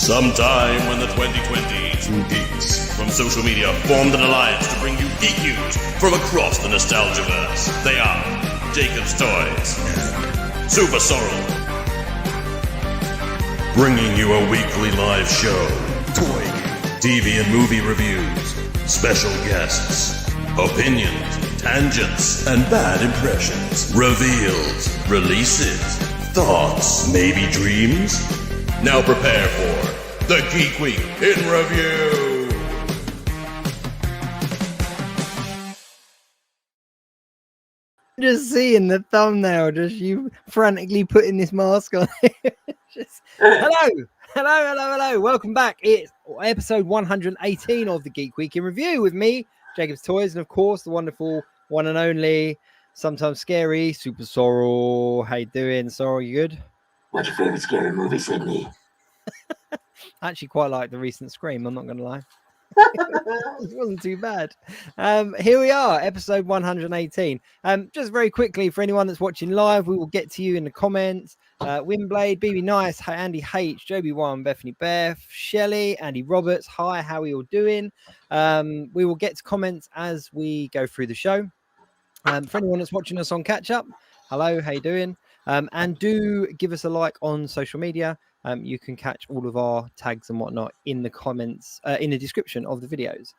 Sometime when the 2020s, two geeks from social media formed an alliance to bring you geek news from across the Nostalgiaverse. They are Jacob's Toys and SuperSorrell, bringing you a weekly live show, toy, TV and movie reviews, special guests, opinions, tangents, and bad impressions, reveals, releases, thoughts, maybe dreams. Now prepare for the Geek Week in Review. Just seeing the thumbnail, just you frantically putting this mask on. Hello. Welcome back. It's episode 118 of the Geek Week in Review with me, Jacob's Toys, and of course the wonderful one and only, sometimes scary, SuperSorrell. How you doing, Sorrell? You good? What's your favorite scary movie, Sydney? I actually quite like the recent Scream, I'm not going to lie. It wasn't too bad. Here we are, episode 118. Just very quickly, for anyone that's watching live, we will get to you in the comments. Windblade, BB Nice, Andy H, Joby1, Bethany Beth, Shelley, Andy Roberts. Hi, how are you all doing? We will get to comments as we go through the show. For anyone that's watching us on catch up, hello, how you doing? And do give us a like on social media. You can catch all of our tags and whatnot in the comments, in the description of the videos.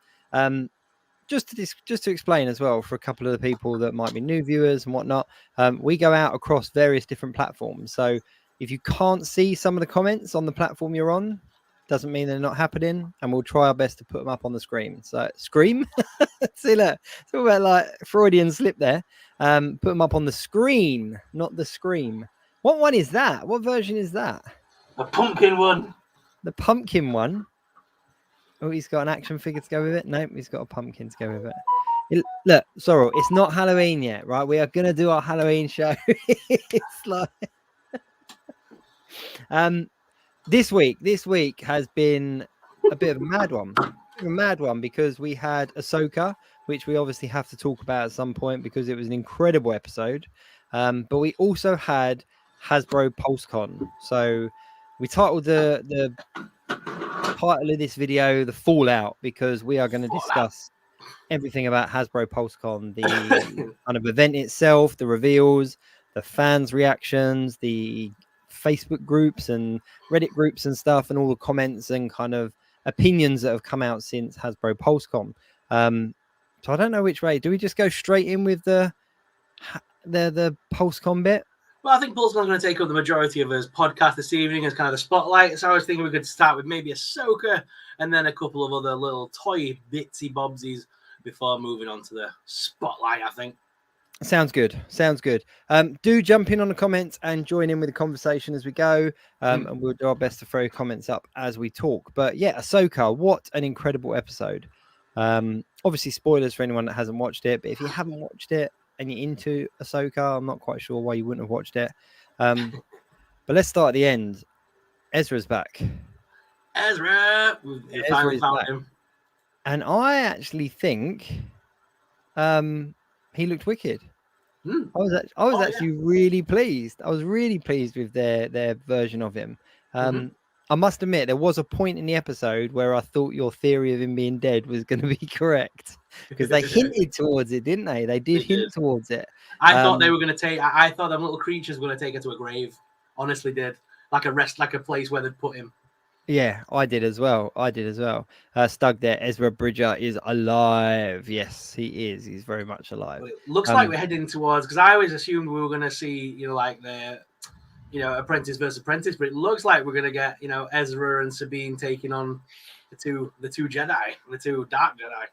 Just to explain as well, for a couple of the people that might be new viewers and whatnot, we go out across various different platforms. So if you can't see some of the comments on the platform you're on, doesn't mean they're not happening, and we'll try our best to put them up on the screen. So scream, see, look, it's all about like Freudian slip there. Put them up on the screen, not the scream. What one is that? What version is that? The pumpkin one. The pumpkin one. Oh, he's got an action figure to go with it. Nope, he's got a pumpkin to go with it. Look, Sorrell, it's not Halloween yet, right? We are gonna do our Halloween show. It's like this week has been a bit of a mad one, because we had Ahsoka, which we obviously have to talk about at some point because it was an incredible episode. But we also had Hasbro PulseCon. So we titled the title of this video "The Fallout" because we are going to discuss everything about Hasbro PulseCon, the kind of event itself, the reveals, the fans' reactions, the Facebook groups and Reddit groups and stuff, and all the comments and kind of opinions that have come out since Hasbro PulseCon. So I don't know which way. Do we just go straight in with the PulseCon bit? Well, I think PulseCon's going to take up the majority of his podcast this evening as kind of the spotlight. So I was thinking we could start with maybe Ahsoka and then a couple of other little toy bitsy bobsies before moving on to the spotlight, I think. Sounds good. Do jump in on the comments and join in with the conversation as we go. And we'll do our best to throw comments up as we talk. But yeah, Ahsoka, what an incredible episode. Obviously, spoilers for anyone that hasn't watched it. But if you haven't watched it and you're into Ahsoka, I'm not quite sure why you wouldn't have watched it. But let's start at the end. Ezra's back. Ezra finally found him. And I actually think he looked wicked. I was actually really pleased. I was really pleased with their version of him. I must admit, there was a point in the episode where I thought your theory of him being dead was going to be correct, because they hinted towards it, didn't they? They did hint towards it. I thought they were going to take. I thought them little creatures were going to take her to a grave. Honestly, did like a place where they'd put him. Yeah, I did as well. Stug there. Ezra Bridger is alive. Yes, he is. He's very much alive. Well, it looks like we're heading towards, because I always assumed we were going to see, like the, apprentice versus apprentice, but it looks like we're going to get, Ezra and Sabine taking on the two Jedi, the two dark Jedi.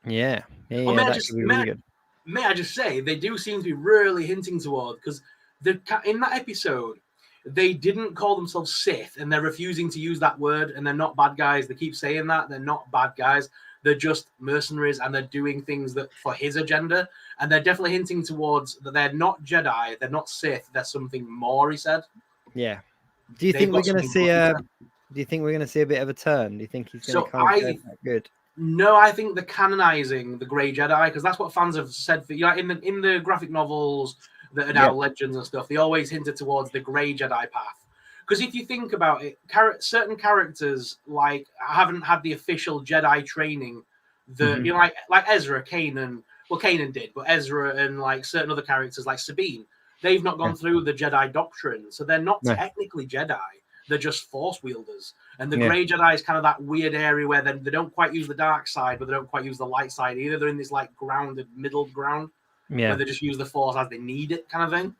Yeah. Well, may I just say, they do seem to be really hinting toward, because in that episode, they didn't call themselves Sith, and they're refusing to use that word, and they're not bad guys. They keep saying that. They're not bad guys. They're just mercenaries, and they're doing things that for his agenda, and they're definitely hinting towards that they're not Jedi, they're not Sith, they're something more, he said. Yeah. Do you think we're going to see a bit of a turn? Do you think he's going to come that good? No, I think they're canonizing the Grey Jedi, because that's what fans have said. In the graphic novels that are now legends and stuff, they always hinted towards the Grey Jedi path. Because if you think about it, certain characters like haven't had the official Jedi training that you know, like Ezra, Kanan. Well, Kanan did, but Ezra and like certain other characters like Sabine, they've not gone through the Jedi doctrine, so they're not technically Jedi. They're just Force wielders. And the Grey Jedi is kind of that weird area where they don't quite use the dark side, but they don't quite use the light side either. They're in this like grounded middle ground where they just use the Force as they need it, kind of thing.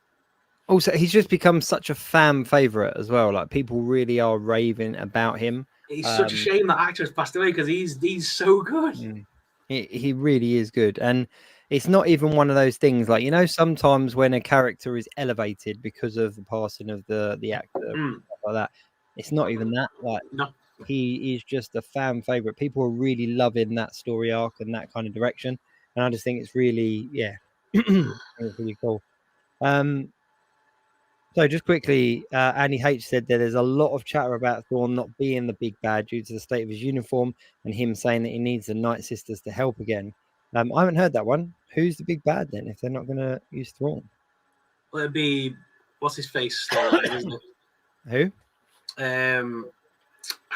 Also, he's just become such a fan favorite as well. Like people really are raving about him. It's such a shame that actor has passed away because he's so good. He really is good. And it's not even one of those things like, you know, sometimes when a character is elevated because of the passing of the actor, stuff like that, it's not even that. Like, he is just a fan favorite. People are really loving that story arc and that kind of direction. And I just think it's really, it's really cool. So just quickly, Annie H said that there's a lot of chatter about Thrawn not being the big bad due to the state of his uniform and him saying that he needs the Night Sisters to help again. I haven't heard that one. Who's the big bad then if they're not going to use Thrawn? Well, it'd be, what's his face still alive, isn't it? Who? I can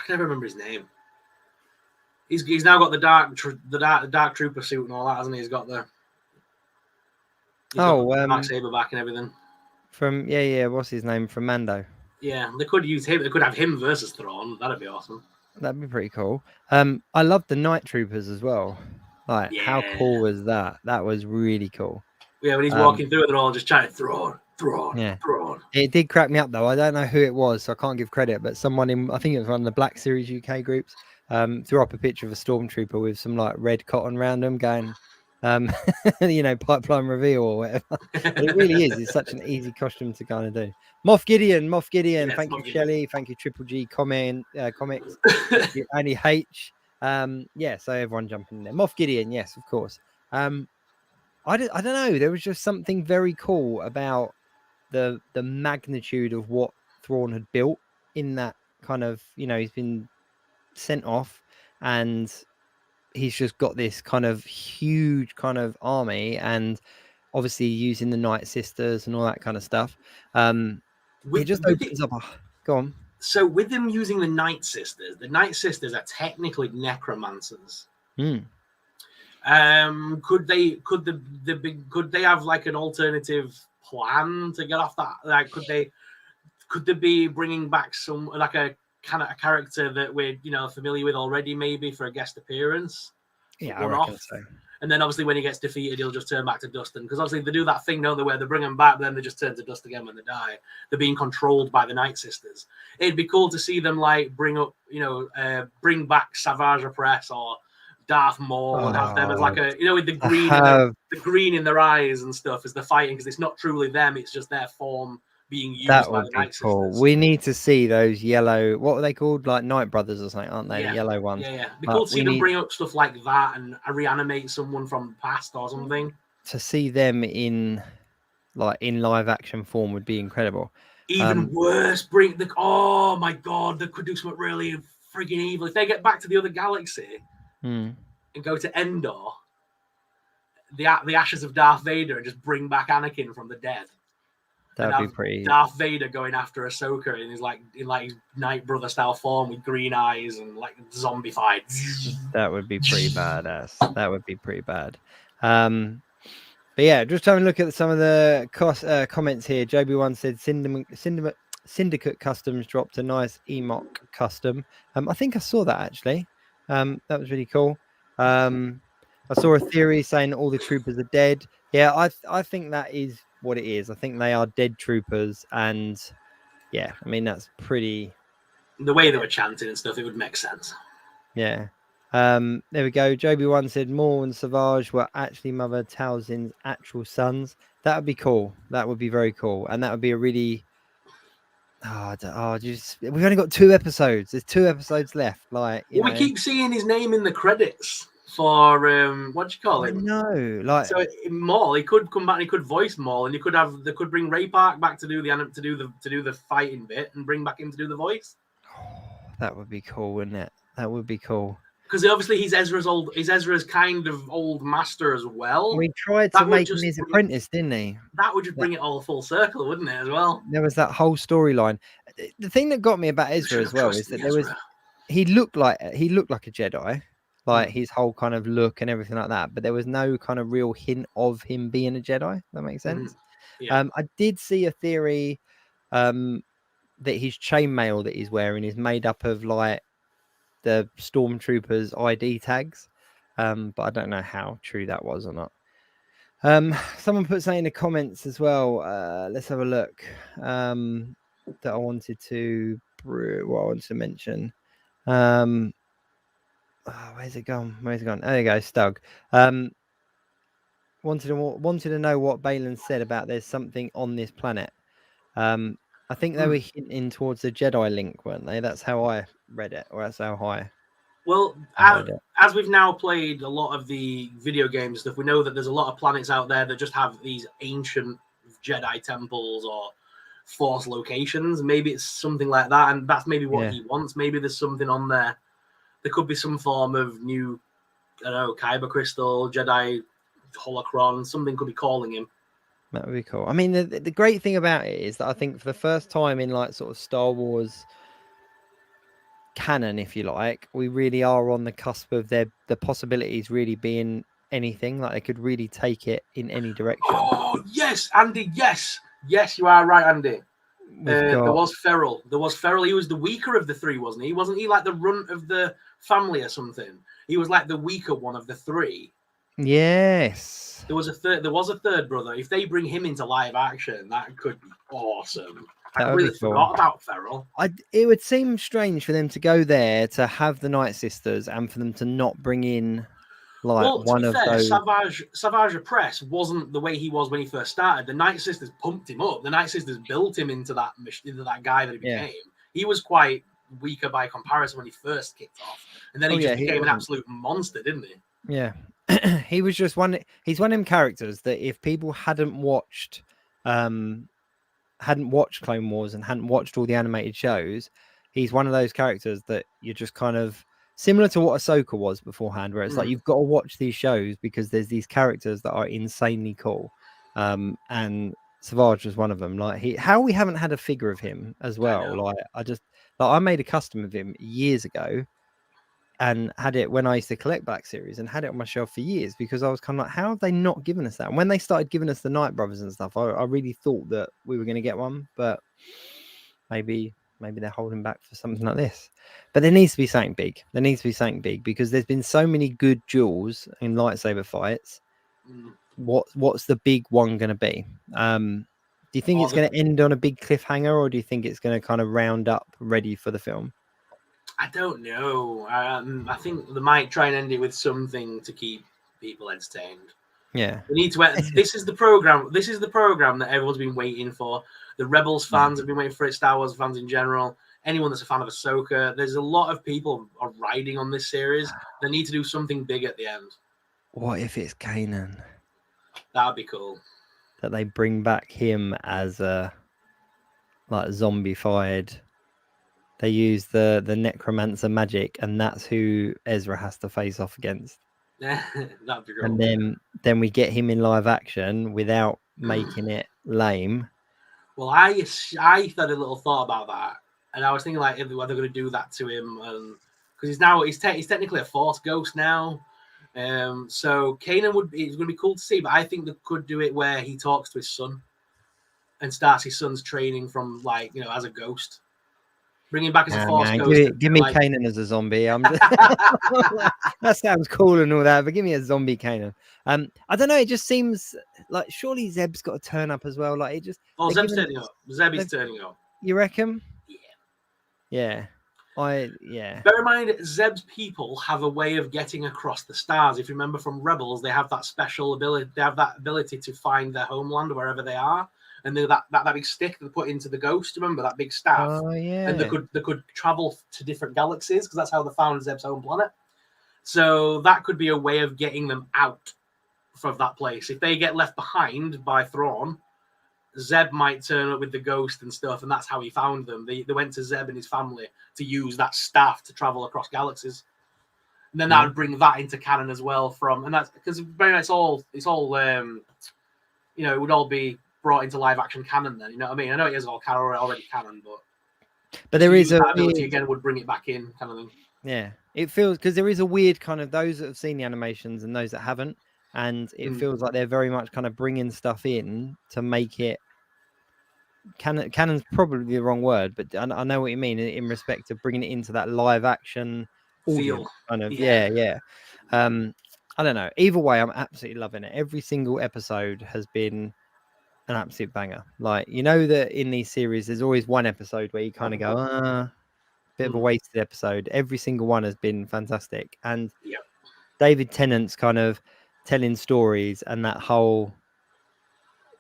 never remember his name. He's now got the dark trooper suit and all that, hasn't he? He's got the dark saber back and everything. From what's his name from Mando? Yeah, they could use him. They could have him versus Thrawn. That'd be awesome. That'd be pretty cool. I love the Night Troopers as well. Like, how cool was that? That was really cool. Yeah, when he's walking through it, they're all just chanting Thrawn. Thrawn. It did crack me up though. I don't know who it was, so I can't give credit. But someone I think it was one of the Black Series UK groups, threw up a picture of a stormtrooper with some like red cotton around them, going, pipeline reveal or whatever. It really is. It's such an easy costume to kind of do. Moff Gideon. Yes, Thank you, Shelley. Thank you, Triple G comics. Thank you, Annie H. So everyone jumping in there. Moff Gideon, yes, of course. I don't know. There was just something very cool about the magnitude of what Thrawn had built in that kind of, he's been sent off and he's just got this kind of huge kind of army and obviously using the Night Sisters and all that kind of stuff. It just opens up. Go on. So with them using the Night Sisters are technically necromancers. Could they have like an alternative plan to get off that? Like, could they be bringing back some like a kind of a character that we're familiar with already, maybe for a guest appearance? Yeah, I reckon so. And then obviously when he gets defeated, he'll just turn back to dust. Because obviously they do that thing, don't they, where they bring him back, but then they just turn to dust again when they die. They're being controlled by the Night Sisters. It'd be cool to see them like bring back Savage Opress or Darth Maul and have them as like a with the green, the green in their eyes and stuff as they're fighting, because it's not truly them, it's just their form being used by the Night Sisters. We need to see those yellow, what were they called, like Night Brothers or something, aren't they? The yellow ones. Yeah. It'd be cool to see them bring up stuff like that and reanimate someone from the past or something. To see them in live action form would be incredible. Even worse, oh my god, they could do something really friggin' evil. If they get back to the other galaxy and go to Endor, the ashes of Darth Vader, and just bring back Anakin from the dead. That'd be pretty. Darth Vader going after Ahsoka in his his Night Brother style form with green eyes and like zombified. That would be pretty badass. That would be pretty bad. But yeah, just having a look at some of the comments here. JB1 said Syndicate Customs dropped a nice Emoc custom. I think I saw that actually. That was really cool. I saw a theory saying all the troopers are dead. Yeah, I think that is what it is. I think they are dead troopers, and yeah, I mean that's pretty. The way they were chanting and stuff, it would make sense. Yeah. There we go. Joby1 said Maul and Savage were actually Mother Talzin's actual sons. That would be cool. That would be very cool, and that would be a really. We've only got 2 episodes. There's 2 episodes left. We keep seeing his name in the credits for what do you call him? No, so Maul. He could come back and he could voice Maul, and they could bring Ray Park back to do the fighting bit and bring back him to do the voice. Oh, that would be cool, wouldn't it? That would be cool. because obviously he's Ezra's kind of old master as well. We tried to make him his apprentice, didn't he? That would just bring it all full circle, wouldn't it, as well? There was that whole storyline. The thing that got me about Ezra as well is that he looked like a Jedi, like his whole kind of look and everything like that, but there was no kind of real hint of him being a Jedi. That makes sense. Yeah. I did see a theory that his chainmail that he's wearing is made up of like the stormtroopers' ID tags, but I don't know how true that was or not. Someone put something in the comments as well. Let's have a look. That I wanted to mention. Where's it gone? There you go, Stug. Wanted to know what Balin said about there's something on this planet. I think they were hinting towards the Jedi link, weren't they? That's how I read it, or that's how I. Well, as we've now played a lot of the video game stuff, we know that there's a lot of planets out there that just have these ancient Jedi temples or Force locations. Maybe it's something like that, and that's maybe what he wants. Maybe there's something on there. There could be some form of new, I don't know, Kyber crystal, Jedi holocron. Something could be calling him. That would be cool. I mean, the great thing about it is that I think for the first time in like sort of Star Wars canon, if you like, we really are on the cusp of the possibilities really being anything. Like they could really take it in any direction. Oh yes, Andy. Yes, you are right, Andy. There was Ferrell. He was the weaker of the three, wasn't he? Wasn't he like the runt of the family or something? He was like the weaker one of the three. Yes. There was a third brother. If they bring him into live action, that could be awesome. I really forgot about Ferrell. It would seem strange for them to go there to have the Night Sisters and for them to not bring in one of those. Savage Opress wasn't the way he was when he first started. The Night Sisters pumped him up. The Night Sisters built him into that guy that he became. Yeah. He was quite weaker by comparison when he first kicked off, and then he became an absolute monster, didn't he? Yeah. He was just he's one of them characters that if people hadn't watched Clone Wars and hadn't watched all the animated shows, he's one of those characters that you're just kind of similar to what Ahsoka was beforehand, where it's like you've got to watch these shows because there's these characters that are insanely cool. And Savage was one of them. Like how we haven't had a figure of him as well. I made a custom of him years ago and had it when I used to collect Black Series and had it on my shelf for years because I was kind of like, how have they not given us that? And when they started giving us the Night Brothers and stuff, I really thought that we were going to get one, but maybe they're holding back for something like this. But there needs to be something big. Because there's been so many good duels in lightsaber fights. What's the big one going to be? Do you think it's going to end on a big cliffhanger, or do you think it's going to kind of round up ready for the film? I don't know. I think they might try and end it with something to keep people entertained. Yeah. We need to. This is the program. This is the program that everyone's been waiting for. The Rebels fans have been waiting for it. Star Wars fans in general. Anyone that's a fan of Ahsoka. There's a lot of people are riding on this series. They need to do something big at the end. What if it's Kanan? That'd be cool. That they bring back him as a zombified. They use the necromancer magic, and that's who Ezra has to face off against. That'd be great. And then we get him in live action without making it lame. Well, I had a little thought about that, and I was thinking like, are they going to do that to him? Because he's technically a Force ghost now. So Kanan it's going to be cool to see, but I think they could do it where he talks to his son and starts his son's training from as a ghost. Bring him back as a Force ghost. Give me Kanan as a zombie. That sounds cool and all that, but give me a zombie Kanan. I don't know. It just seems like surely Zeb's got to turn up as well. Like it just. Zeb's turning up. Zeb is turning up. You reckon? Yeah. Yeah. Bear in mind, Zeb's people have a way of getting across the stars. If you remember from Rebels, they have that special ability. They have that ability to find their homeland wherever they are. And that big stick they put into the ghost, remember that big staff? Oh yeah. And they could travel to different galaxies because that's how they found Zeb's home planet. So that could be a way of getting them out from that place. If they get left behind by Thrawn, Zeb might turn up with the ghost and stuff, and that's how he found them. They went to Zeb and his family to use that staff to travel across galaxies. And then that would bring that into canon as well. And that's because very much it's all you know, it would all be brought into live action canon. Then you know what I mean? I know it is all canon already canon, but there is that ability again would bring it back in kind of thing. Yeah, it feels because there is a weird kind of those that have seen the animations and those that haven't, and it feels like they're very much kind of bringing stuff in to make it. Canon's probably the wrong word, but I know what you mean in respect to bringing it into that live action audience kind of. Yeah. I don't know. Either way, I'm absolutely loving it. Every single episode has been an absolute banger. Like, you know that in these series, there's always one episode where you kind of go, bit of a wasted episode. Every single one has been fantastic. And David Tennant's kind of telling stories and that whole,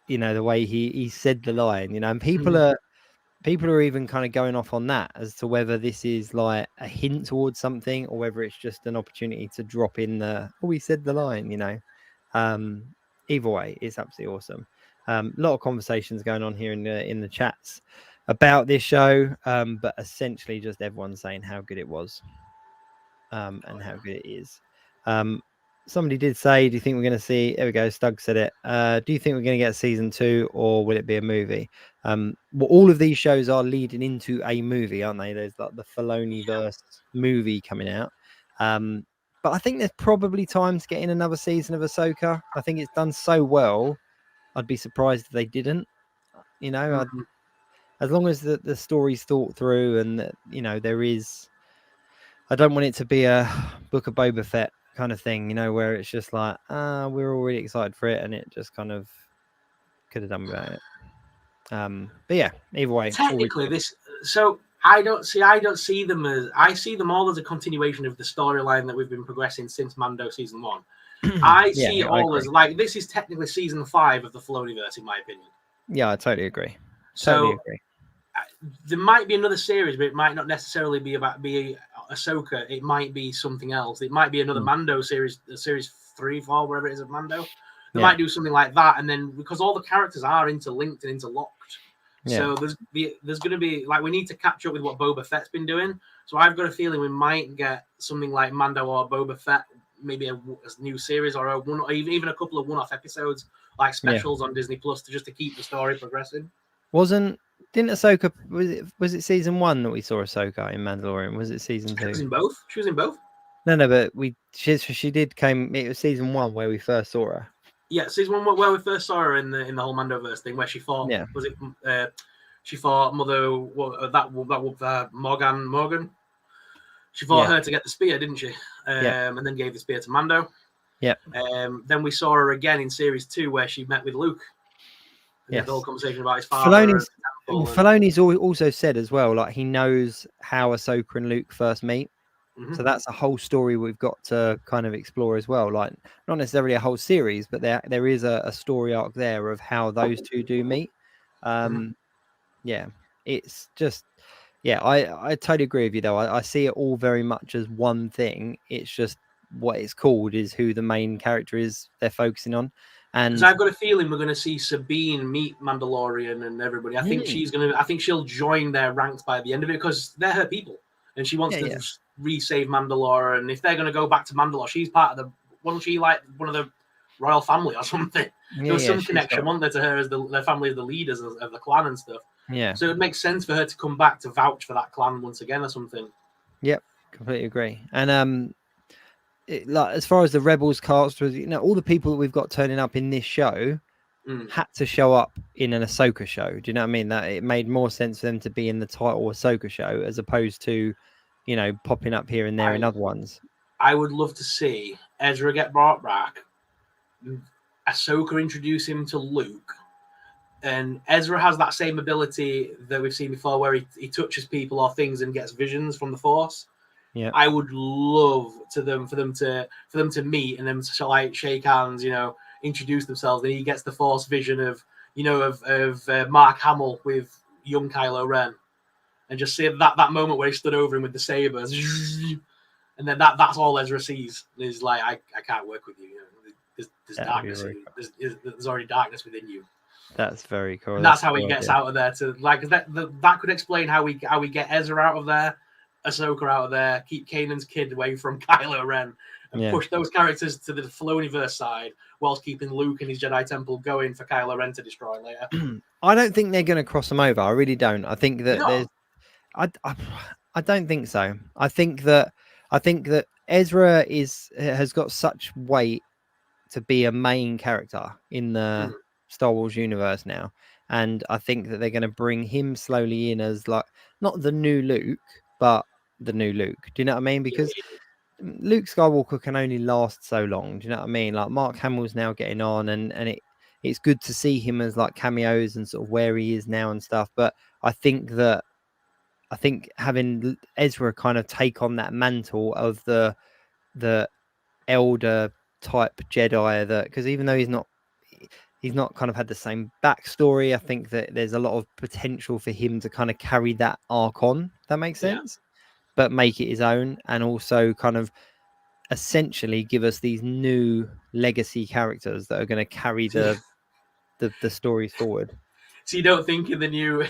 you know, the way he said the line, you know, and people are even kind of going off on that as to whether this is like a hint towards something or whether it's just an opportunity to drop in he said the line, you know. Either way, it's absolutely awesome. A lot of conversations going on here in the chats about this show, but essentially just everyone saying how good it was, and how good it is. Somebody did say, do you think we're going to see, there we go, Stug said it, do you think we're going to get season 2 or will it be a movie? Well, all of these shows are leading into a movie, aren't they? There's like the Filoni-verse movie coming out. But I think there's probably time to get in another season of Ahsoka. I think it's done so well. I'd be surprised if they didn't. You know, as long as the story's thought through and that, you know, there is, I don't want it to be a Book of Boba Fett kind of thing, you know, where it's just like, we're already excited for it and it just kind of could have done without it. But yeah, either way. Technically, I don't see them as, I see them all as a continuation of the storyline that we've been progressing since Mando season 1. I see it all as like, this is technically season 5 of the Filoniverse, in my opinion. Yeah, I totally agree. There might be another series, but it might not necessarily be Ahsoka. It might be something else. It might be another Mando series, series 3, 4, wherever it is of Mando. They might do something like that, and then because all the characters are interlinked and interlocked, so there's going to be like, we need to catch up with what Boba Fett's been doing. So I've got a feeling we might get something like Mando or Boba Fett, maybe a new series or even a couple of one-off episodes like specials on Disney Plus to keep the story progressing. Didn't Ahsoka, was it season 1 that we saw Ahsoka in Mandalorian? Was it season 2? She was in both. No, but it was season 1 where we first saw her. Yeah, season 1 where we first saw her in the whole Mandoverse thing, where she fought. Yeah. Was it? She fought Mother Morgan. She fought her to get the spear, didn't she? And then gave the spear to Mando. Yeah. Then we saw her again in series 2 where she met with Luke. Yes. The whole conversation about his father. Filoni's also said as well, like he knows how Ahsoka and Luke first meet. So that's a whole story we've got to kind of explore as well. Like, not necessarily a whole series, but there is a story arc there of how those two do meet. Yeah, it's just, I totally agree with you though. I see it all very much as one thing. It's just what it's called is who the main character is they're focusing on. And I've got a feeling we're going to see Sabine meet Mandalorian and everybody. I think I think she'll join their ranks by the end of it because they're her people, and she wants to resave Mandalore. And if they're going to go back to Mandalore, she's part of the. Wasn't she like one of the royal family or something? There was some connection, wasn't there, to her as their family as the leaders of the clan and stuff. Yeah. So it makes sense for her to come back to vouch for that clan once again or something. Yep, completely agree. And like as far as the Rebels cast was, you know, all the people that we've got turning up in this show had to show up in an Ahsoka show. Do you know what I mean? That it made more sense for them to be in the title Ahsoka show as opposed to, you know, popping up here and there in other ones. I would love to see Ezra get brought back, Ahsoka introduce him to Luke, and Ezra has that same ability that we've seen before where he touches people or things and gets visions from the Force. Yeah, I would love for them to meet and them to like shake hands, you know, introduce themselves. Then he gets the Force vision of Mark Hamill with young Kylo Ren, and just see that moment where he stood over him with the sabers, and then that's all Ezra sees is like, I can't work with you. You know, there's darkness. There's already darkness within you. That's very cool. And that's how he gets out of there. To like that could explain how we get Ezra out of there. Ahsoka out of there, keep Kanan's kid away from Kylo Ren, and push those characters to the Filoniverse side, whilst keeping Luke and his Jedi Temple going for Kylo Ren to destroy later. I don't think they're going to cross them over. I really don't. I think that No. there's. I don't think so. I think that Ezra has got such weight to be a main character in the Star Wars universe now, and I think that they're going to bring him slowly in as like not the new Luke, but the new Luke. Do you know what I mean? Because Luke Skywalker can only last so long. Do you know what I mean? Like Mark Hamill's now getting on, and it's good to see him as like cameos and sort of where he is now and stuff. But I think having Ezra kind of take on that mantle of the elder type Jedi, that because even though he's not kind of had the same backstory, I think that there's a lot of potential for him to kind of carry that arc on. That makes sense, but make it his own, and also kind of essentially give us these new legacy characters that are going to carry the stories forward. So you don't think in the new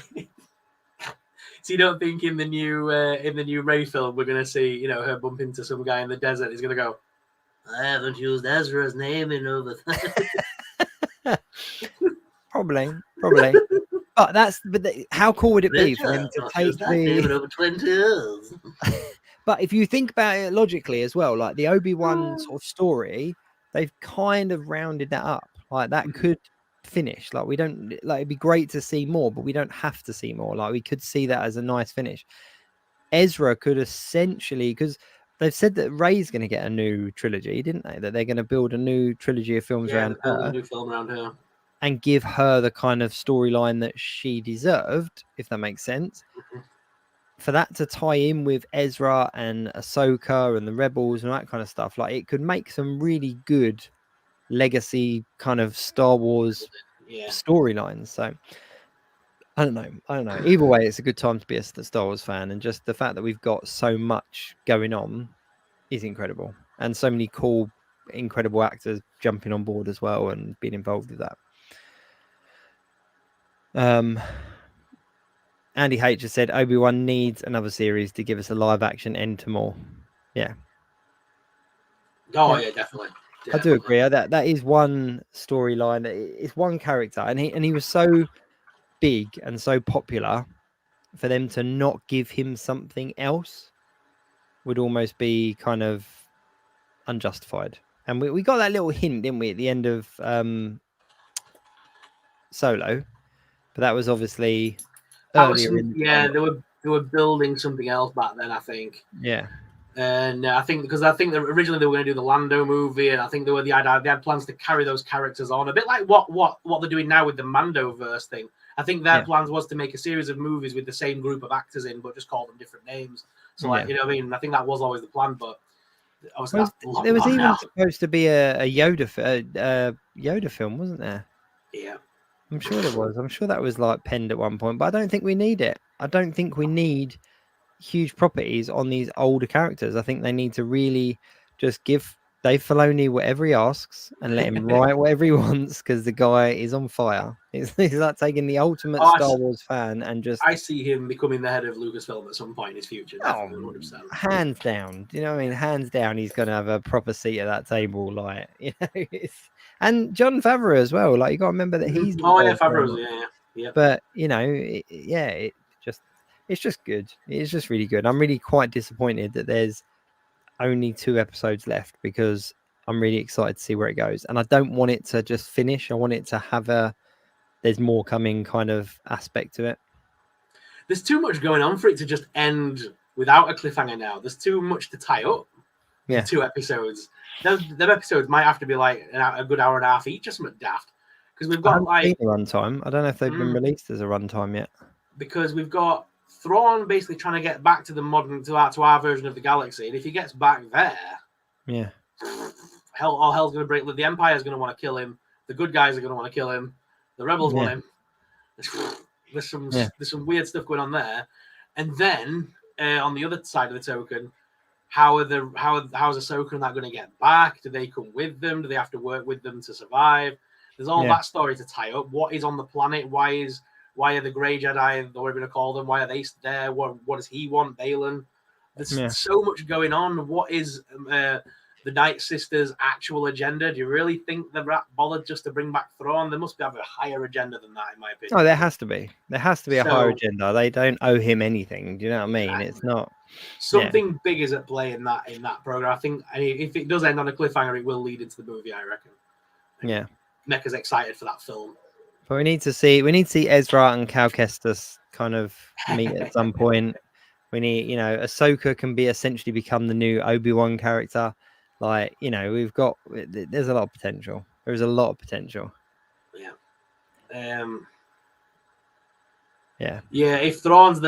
in the new Rey film we're gonna see, her bump into some guy in the desert. He's gonna go, I haven't used Ezra's name in over. Probably. But how cool would it be for him to take the over 20 years? But if you think about it logically as well, like the Obi-Wan sort of story, they've kind of rounded that up. Like that could finish. Like we don't like it'd be great to see more, but we don't have to see more. Like we could see that as a nice finish. Ezra could essentially, because they've said that Rey's going to get a new trilogy, didn't they? That they're going to build a new trilogy of films around her, a new film around her, and give her the kind of storyline that she deserved, if that makes sense. For that to tie in with Ezra and Ahsoka and the Rebels and that kind of stuff, like it could make some really good legacy kind of Star Wars storylines. So I don't know. Either way, it's a good time to be a Star Wars fan, and just the fact that we've got so much going on is incredible, and so many cool, incredible actors jumping on board as well and being involved with that. Andy H has said Obi-Wan needs another series to give us a live action end to more. Yeah. Oh yeah, definitely. I do agree. That is one storyline. It's one character, and he was so big and so popular. For them to not give him something else would almost be kind of unjustified. And we got that little hint, didn't we, at the end of Solo? But that was obviously earlier. They were building something else back then, I think. Yeah. And I think that originally they were going to do the Lando movie, and I think they had plans to carry those characters on a bit like what they're doing now with the Mandoverse thing. I think their plans was to make a series of movies with the same group of actors in, but just call them different names. So you know what I mean? I think that was always the plan, but obviously there was even supposed to be a Yoda film, wasn't there? Yeah. I'm sure there was. I'm sure that was like penned at one point, but I don't think we need it. I don't think we need huge properties on these older characters. I think they need to really just give Dave Filoni whatever he asks and let him write whatever he wants, because the guy is on fire. He's like taking the ultimate Star Wars fan and just... I see him becoming the head of Lucasfilm at some point in his future. Hands down. Do you know what I mean? Hands down, he's going to have a proper seat at that table. Like, and Jon Favreau as well. Like, you got to remember that he's... Favreau's, yeah. But, it's just good. It's just really good. I'm really quite disappointed that there's only 2 episodes left, because I'm really excited to see where it goes. And I don't want it to just finish. I want it to have there's more coming kind of aspect to it. There's too much going on for it to just end without a cliffhanger now. There's too much to tie up. Yeah. 2 episodes. Those episodes might have to be like a good hour and a half each, just something daft. Because we've got a runtime. I don't know if they've been released as a runtime yet. Because we've got Thrawn basically trying to get back to the modern, to our version of the galaxy, and if he gets back there, all hell's going to break. The Empire's going to want to kill him. The good guys are going to want to kill him. The rebels want him. There's some weird stuff going on there, and then on the other side of the token, how's Ahsoka and that going to get back? Do they come with them? Do they have to work with them to survive? There's all that story to tie up. What is on the planet? Why are the Grey Jedi, or whatever you call them, why are they there? What does he want, Balin? There's so much going on. What is the Night Sisters' actual agenda? Do you really think they're bothered just to bring back Thrawn? They must have a higher agenda than that, in my opinion. Oh, there has to be. There has to be a higher agenda. They don't owe him anything. Do you know what I mean? Exactly. It's not something big is at play in that program. I think if it does end on a cliffhanger, it will lead into the movie, I reckon. Yeah. Make us excited for that film. But we need to see Ezra and Cal Kestis kind of meet at some point. We need, Ahsoka can essentially become the new Obi-Wan character. Like, there's a lot of potential. There's a lot of potential. Yeah. Yeah. If Thrawn's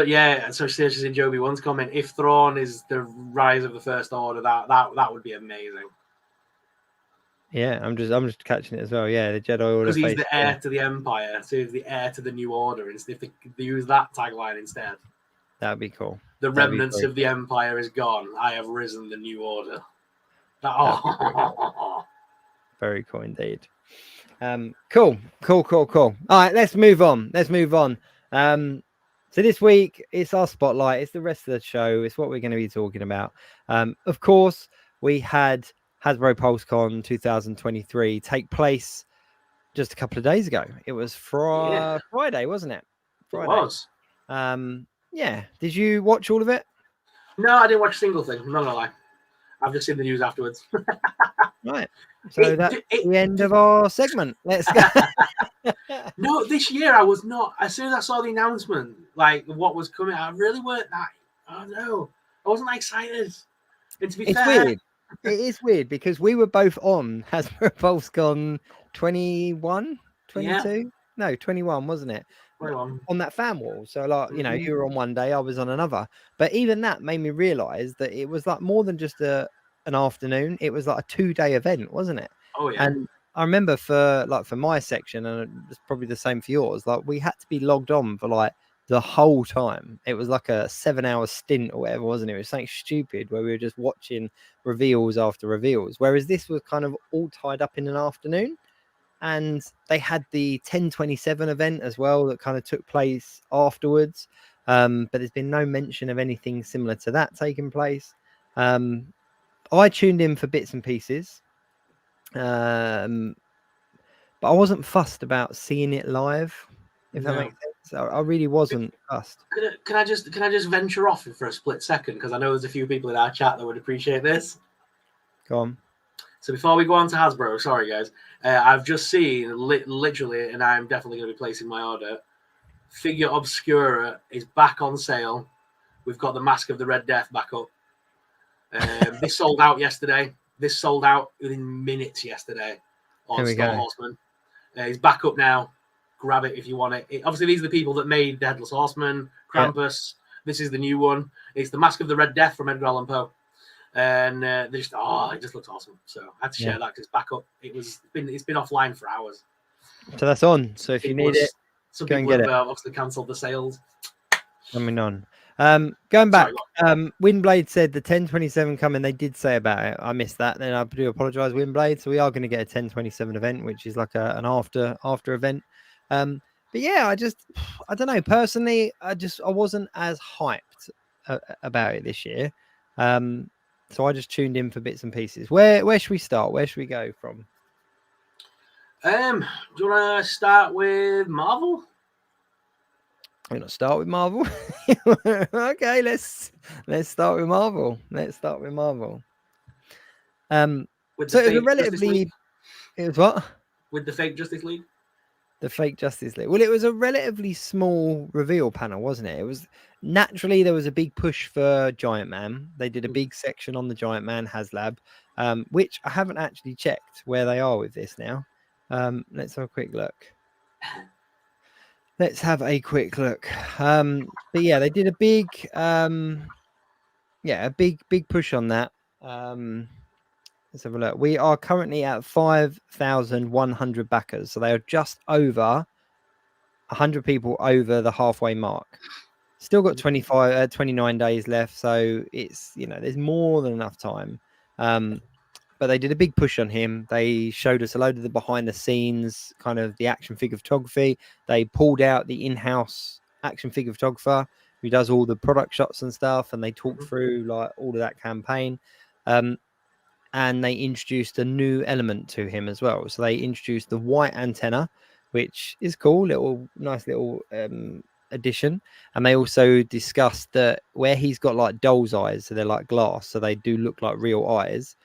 so she's in Joby One's comment. If Thrawn is the rise of the First Order, that would be amazing. Yeah, I'm just catching it as well. Yeah, the Jedi Order. Because he's the heir to the Empire, so he's the heir to the New Order. And if they use that tagline instead, that'd be cool. The remnants of the Empire is gone. I have risen the New Order. Very cool indeed. Cool. All right, let's move on. So this week it's our spotlight. It's the rest of the show. It's what we're going to be talking about. Of course, we had Hasbro PulseCon 2023 take place just a couple of days ago. It was Friday, wasn't it? Friday. It was. Yeah. Did you watch all of it? No, I didn't watch a single thing. I'm not gonna lie. I've just seen the news afterwards. Right. So that's the end of our segment. Let's go. No, this year I was not. As soon as I saw the announcement, like what was coming, I really weren't that. Oh no, I wasn't that excited. And to be fair, weird. It is weird because we were both on Hasbro PulseCon 21, 22? No, 21, wasn't it? 21. On that fan wall. So you were on one day, I was on another. But even that made me realize that it was like more than just an afternoon. It was like a 2-day event, wasn't it? Oh yeah. And I remember for my section, and it's probably the same for yours, like we had to be logged on for like the whole time. It was like a 7-hour stint or whatever, wasn't it? It was something stupid where we were just watching reveals after reveals, whereas this was kind of all tied up in an afternoon. And they had the 1027 event as well that kind of took place afterwards, but there's been no mention of anything similar to that taking place. I tuned in for bits and pieces, but I wasn't fussed about seeing it live, if that makes sense. I really wasn't fussed. Can I just venture off for a split second, because I know there's a few people in our chat that would appreciate this. Go on. So before we go on to Hasbro, sorry guys, I've just seen literally, and I'm definitely going to be placing my order. Figure Obscura is back on sale. We've got the Mask of the Red Death back up. This sold out yesterday. This sold out within minutes yesterday on Star Horseman. It's back up now. Grab it if you want it. Obviously, these are the people that made the Headless Horseman, Krampus. Yeah. This is the new one. It's the Mask of the Red Death from Edgar Allan Poe. And it just looks awesome. So I had to share that because it's back up. It's been offline for hours. So that's on. So if you need it, some go people and get have it. obviously cancelled the sales. Coming on. Going back, Windblade said the 1027 coming. They did say about it. I missed that. Then I do apologize, Windblade. So we are going to get a 1027 event, which is like an after event. But yeah, I don't know. Personally, I wasn't as hyped about it this year. So I just tuned in for bits and pieces. Where should we start? Where should we go from? Do you want to start with Marvel? We're not start with Marvel. Okay, let's start with Marvel. With so it was a relatively. It was what? With the fake Justice League. The fake Justice League. Well, it was a relatively small reveal panel, wasn't it? It was naturally there was a big push for Giant Man. They did a big section on the Giant Man HasLab, which I haven't actually checked where they are with this now. Let's have a quick look. But yeah, they did a big, big push on that. Let's have a look. We are currently at 5,100 backers. So they are just over 100 people over the halfway mark. Still got 29 days left. So it's, there's more than enough time. But they did a big push on him. They showed us a load of the behind the scenes, kind of the action figure photography. They pulled out the in-house action figure photographer. who does all the product shots and stuff, and they talk through like all of that campaign. And they introduced a new element to him as well. So they introduced the white antenna, which is cool, nice little addition. And they also discussed that where he's got like doll's eyes, so they're like glass, so they do look like real eyes.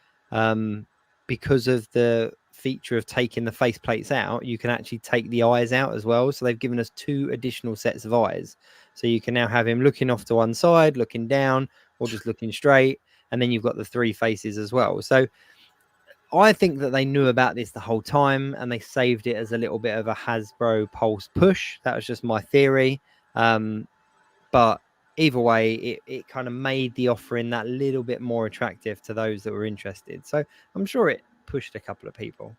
Because of the feature of taking the face plates out, you can actually take the eyes out as well. So they've given us 2 additional sets of eyes. So you can now have him looking off to one side, looking down, or just looking straight. And then you've got the 3 faces as well. So I think that they knew about this the whole time, and they saved it as a little bit of a Hasbro Pulse push. That was just my theory. But either way, it kind of made the offering that little bit more attractive to those that were interested. So I'm sure it pushed a couple of people.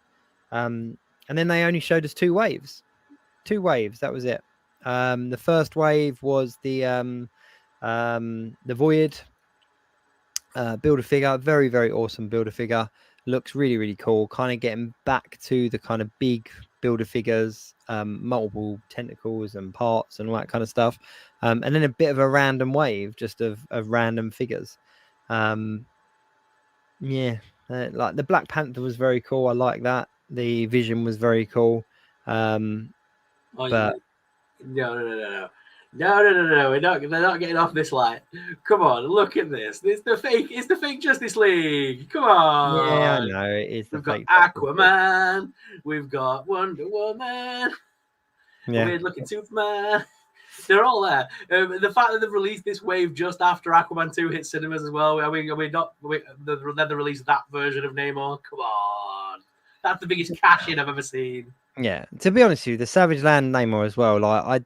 And then they only showed us 2 waves. 2 waves, that was it. The first wave was the Void Build-A-Figure. Very, very awesome Build-A-Figure. Looks really, really cool. Kind of getting back to the kind of big Build-A-Figures, multiple tentacles and parts and all that kind of stuff. And then a bit of a random wave just of random figures. Like the Black Panther was very cool. I like that. The Vision was very cool. But No. They're not getting off this line. Come on, look at this. It's the fake Justice League. Come on. Yeah, I know. It is the We've got fake Aquaman. We've got Wonder Woman. Yeah. Weird looking Superman. They're all there. The fact that they've released this wave just after Aquaman 2 hit cinemas as well. Then they released that version of Namor. Come on. That's the biggest cash in I've ever seen. Yeah. To be honest with you, the Savage Land Namor as well. Like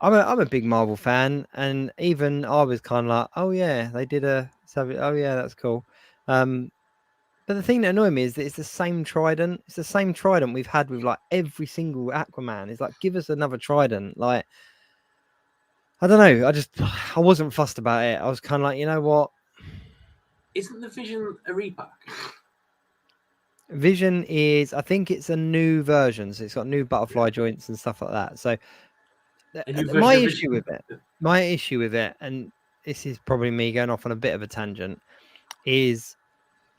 I'm a big Marvel fan, and even I was kind of like, oh yeah, they did a Savage. Oh yeah, that's cool. But the thing that annoyed me is that it's the same trident. It's the same trident we've had with like every single Aquaman. It's like, give us another trident. Like, I don't know. I wasn't fussed about it. I was kind of like, you know what? Isn't the Vision a repack? Vision is, I think it's a new version. So it's got new butterfly joints and stuff like that. So my issue with it, and this is probably me going off on a bit of a tangent, is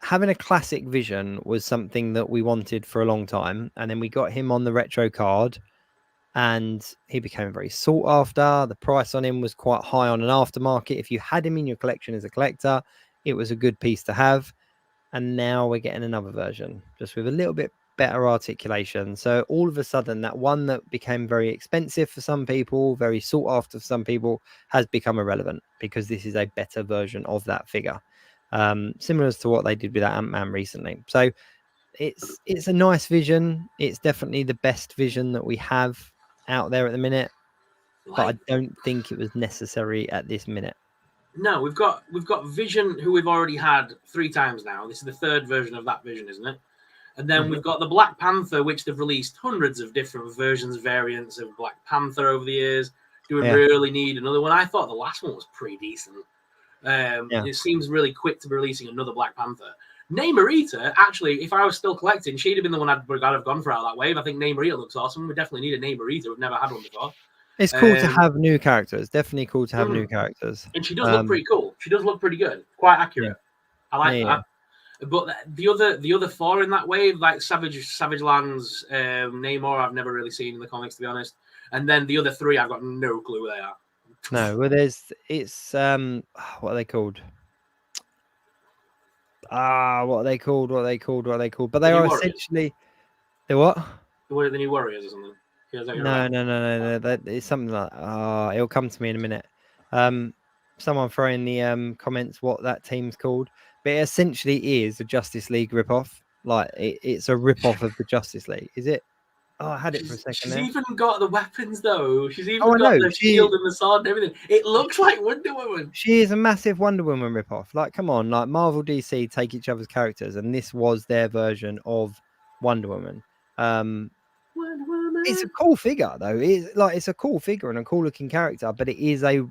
having a classic Vision was something that we wanted for a long time, and then we got him on the retro card, and he became very sought after. The price on him was quite high on an aftermarket. If you had him in your collection as a collector, it was a good piece to have. And now we're getting another version, just with a little bit better articulation. So all of a sudden, that one that became very expensive for some people, very sought after for some people, has become irrelevant because this is a better version of that figure. Similar to what they did with that Ant-Man recently. So it's a nice Vision. It's definitely the best Vision that we have out there at the minute, but I don't think it was necessary at this minute. No, we've got Vision, who we've already had 3 times now. This is the 3rd version of that Vision, isn't it? And then we've got the Black Panther, which they've released hundreds of different versions, variants of Black Panther over the years. Do we really need another one? I thought the last one was pretty decent. It seems really quick to be releasing another Black Panther. Namorita, actually, if I was still collecting, she'd have been the one I'd have gone for out of that wave. I think Namorita looks awesome. We definitely need a Namorita. We've never had one before. It's cool to have new characters. Definitely cool to have new characters. And she does look pretty cool. She does look pretty good. Quite accurate. I like that. But the other 4 in that wave, like Savage Lands, Namor, I've never really seen in the comics, to be honest. And then the other 3, I've got no clue who they are. No, well, what are they called? What are they called? But they are essentially the what? The New Warriors or something. No. It's something like it'll come to me in a minute. Someone throw in the comments what that team's called. But it essentially is a Justice League ripoff. Like it's a ripoff of the Justice League. Is it? Oh, I had it for a second. She's even got the weapons though. She's even got the shield and the sword and everything. It looks like Wonder Woman. She is a massive Wonder Woman ripoff. Like, come on, like Marvel DC take each other's characters, and this was their version of Wonder Woman. It's a cool figure though. It's a cool figure and a cool looking character, but it is a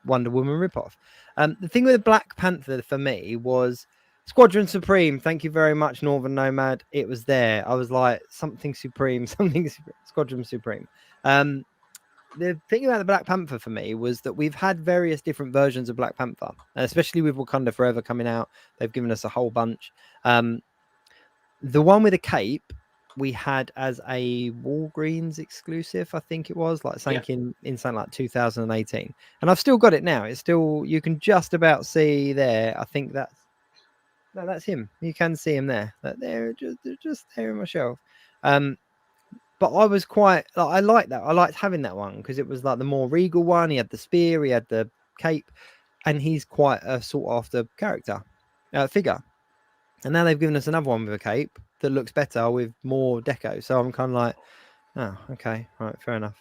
Wonder Woman ripoff. The thing with the Black Panther for me was Squadron Supreme. Thank you very much, Northern Nomad. It was there. I was like, something Supreme, Squadron Supreme. the thing about the Black Panther for me was that we've had various different versions of Black Panther, and especially with Wakanda Forever coming out, they've given us a whole bunch. The one with a cape we had as a Walgreens exclusive, I think it was, like something in something like 2018, and I've still got it now. It's still, you can just about see there. I think that's him. You can see him there. They're just there in my shelf. But I was quite, like, I liked that. I liked having that one because it was like the more regal one. He had the spear, he had the cape, and he's quite a sought after character, figure. And now they've given us another one with a cape that looks better with more deco. So I'm kind of like, oh, okay, right, fair enough.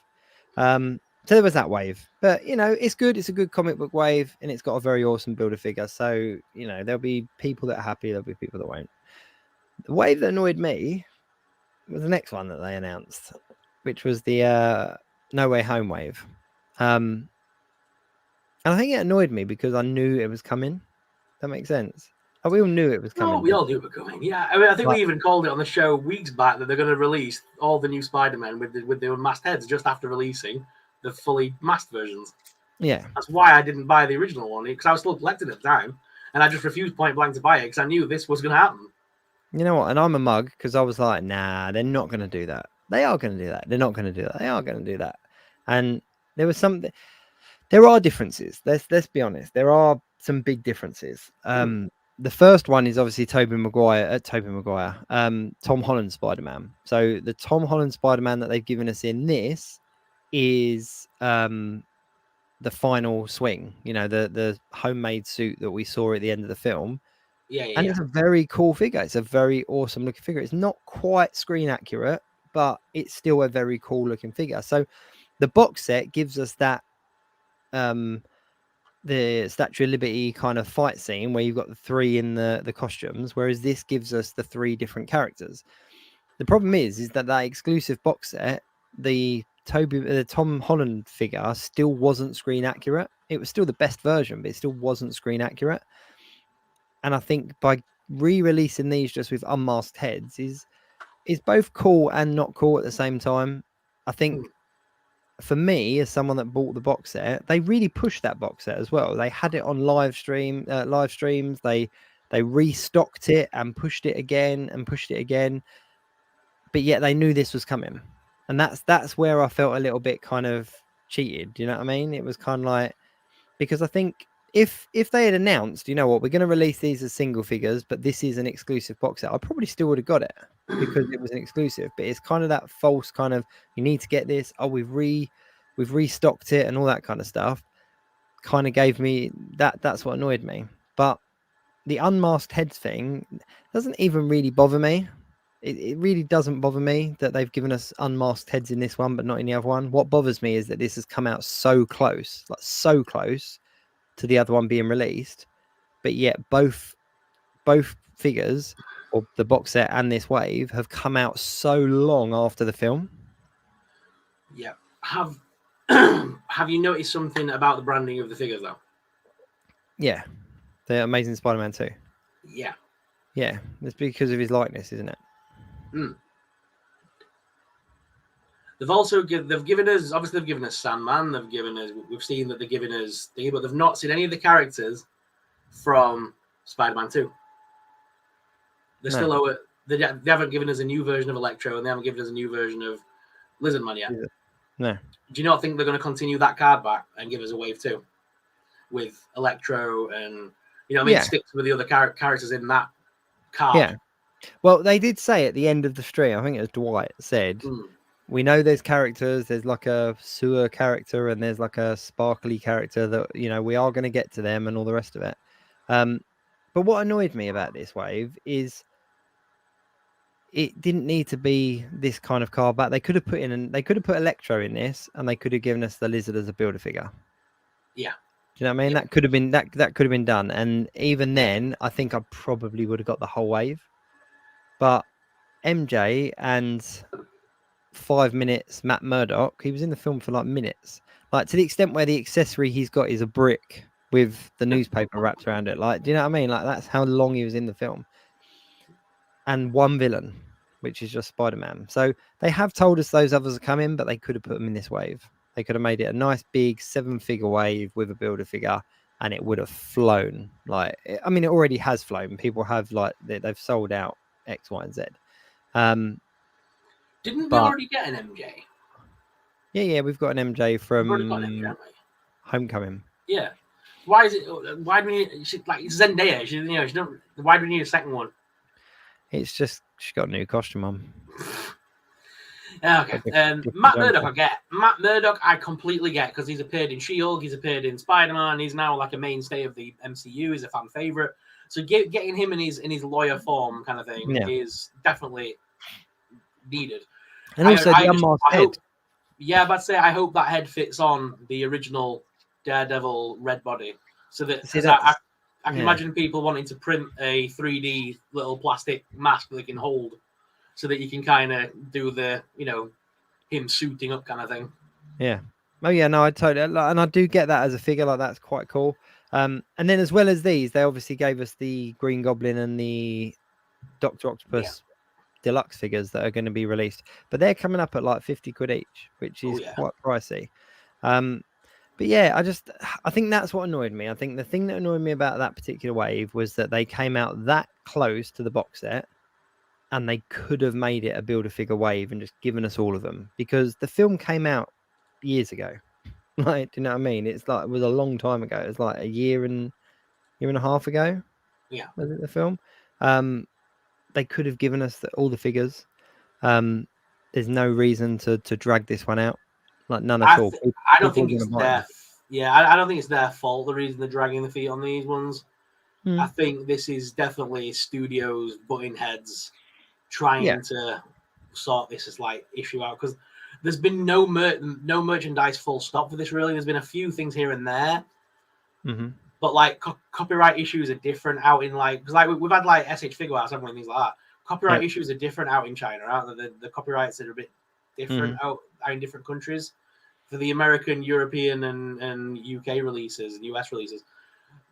So there was that wave, but you know, it's good. It's a good comic book wave, and it's got a very awesome builder figure. So you know, there'll be people that are happy. There'll be people that won't. The wave that annoyed me was the next one that they announced, which was the No Way Home wave. And I think it annoyed me because I knew it was coming. That makes sense. We all knew it was coming. Oh, we all knew it was coming. Yeah, I mean, I think we even called it on the show weeks back that they're going to release all the new Spider-Man with the unmasked heads just after releasing the fully masked versions. Yeah, that's why I didn't buy the original one, because I was still collecting at the time, and I just refused point blank to buy it because I knew this was going to happen. You know what? And I'm a mug because I was like, nah, they're not going to do that. They are going to do that. They're not going to do that. They are going to do that. And there was something. There are differences. Let's be honest. There are some big differences. The first one is obviously Tom Holland Spider-Man. So the Tom Holland Spider-Man that they've given us in this is the final swing. You know, the homemade suit that we saw at the end of the film. And it's a very cool figure. It's a very awesome looking figure. It's not quite screen accurate, but it's still a very cool looking figure. So the box set gives us that the Statue of Liberty kind of fight scene where you've got the three in the costumes, whereas this gives us the three different characters. The problem is that exclusive box set, the Tom Holland figure still wasn't screen accurate. It was still the best version, but it still wasn't screen accurate. And I think by re-releasing these just with unmasked heads is both cool and not cool at the same time. I think for me, as someone that bought the box set, they really pushed that box set as well. They had it on live streams. They restocked it and pushed it again and pushed it again. But yet they knew this was coming. And that's where I felt a little bit kind of cheated. Do you know what I mean? It was kind of like, because I think if they had announced, you know what, we're going to release these as single figures, but this is an exclusive box set, I probably still would have got it because it was an exclusive. But it's kind of that false kind of, you need to get this. Oh, we've restocked it and all that kind of stuff. Kind of gave me that's what annoyed me. But the unmasked heads thing doesn't even really bother me. It really doesn't bother me that they've given us unmasked heads in this one, but not in the other one. What bothers me is that this has come out so close, like so close to the other one being released, but yet both figures, or the box set and this wave, have come out so long after the film. Yeah. Have you noticed something about the branding of the figures though? Yeah. The Amazing Spider-Man 2. Yeah. Yeah. It's because of his likeness, isn't it? They've given us Sandman. We've seen that they're giving us things, but they've not seen any of the characters from Spider-Man 2. They haven't given us a new version of Electro, and they haven't given us a new version of Lizardman yet. No. Do you not think they're going to continue that card back and give us a wave 2 with Electro and, you know what I mean, stick with the other characters in that card? Yeah. Well, they did say at the end of the stream, I think it was Dwight said, we know there's characters, there's like a sewer character and there's like a sparkly character that, you know, we are going to get to them and all the rest of it. But what annoyed me about this wave is it didn't need to be this kind of card back. They could have put Electro in this, and they could have given us the Lizard as a builder figure. Yeah. Do you know what I mean? Yeah. That could have been that could have been done. And even then, I think I probably would have got the whole wave. But MJ and 5 minutes Matt Murdock, he was in the film for like minutes. Like, to the extent where the accessory he's got is a brick with the newspaper wrapped around it. Like, do you know what I mean? Like, that's how long he was in the film. And one villain, which is just Spider-Man. So they have told us those others are coming, but they could have put them in this wave. They could have made it a nice big 7-figure wave with a Build-A-Figure, and it would have flown. Like, I mean, it already has flown. People have they've sold out X, Y, and Z. Didn't we but already get an MJ? Yeah, we've got an MJ We've already got an from MJ, haven't we? Homecoming. Yeah. Why is it? Why do we need? It's Zendaya. She don't. Why do we need a second one? It's just she's got a new costume on. Okay. Matt Murdock, I get. Matt Murdock, I completely get, because he's appeared in She-Hulk, he's appeared in Spider-Man, he's now like a mainstay of the MCU, he's a fan favorite. So getting him in his lawyer form kind of thing is definitely needed. And also the unmasked head. Yeah, but I hope that head fits on the original Daredevil red body, so that I can imagine people wanting to print a 3D little plastic mask that they can hold, so that you can kind of do the, him suiting up kind of thing. Yeah. Oh yeah, no, I totally, and I do get that as a figure. Like, that's quite cool. And then as well as these, they obviously gave us the Green Goblin and the Dr. Octopus deluxe figures that are going to be released, but they're coming up at like 50 quid each, which is quite pricey. But yeah, I think that's what annoyed me. I think the thing that annoyed me about that particular wave was that they came out that close to the box set, and they could have made it a Build-A-Figure wave and just given us all of them, because the film came out years ago. Like, do you know what I mean? It was a long time ago. It was like a year and a half ago. Yeah, was it the film? They could have given us all the figures. There's no reason to drag this one out. Like, none at all. I don't think it's their. Yeah, I don't think it's their fault. The reason they're dragging the feet on these ones. I think this is definitely studios butting heads, trying to sort this issue out, because there's been no merchandise full stop for this. Really, there's been a few things here and there, but copyright issues are different out in because we've had SH Figure Arts, haven't we, and things like that. Copyright issues are different out in China, aren't they? The copyrights are a bit different out in different countries. For the American, European, and UK releases, and US releases,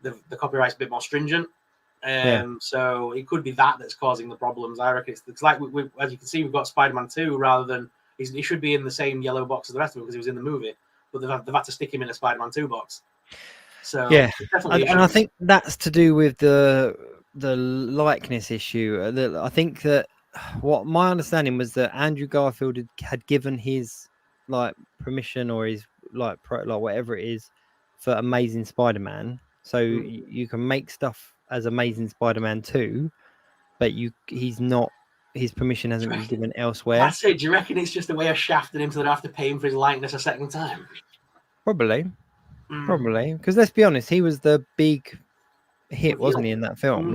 the copyright's a bit more stringent. So it could be that's causing the problems. I reckon it's like, as you can see, we've got Spider-Man 2 rather than, he should be in the same yellow box as the rest of them because he was in the movie, but they've had to stick him in a Spider-Man 2 box. So and I think that's to do with the likeness issue. I think that what my understanding was that Andrew Garfield had given his permission, or his whatever it is, for Amazing Spider-Man. So you can make stuff as Amazing Spider-Man 2, but his permission hasn't been given elsewhere. That's it. Do you reckon it's just a way of shafting him so they don't have to pay him for his likeness a second time? Probably, because let's be honest, he was the big hit, wasn't he, in that film?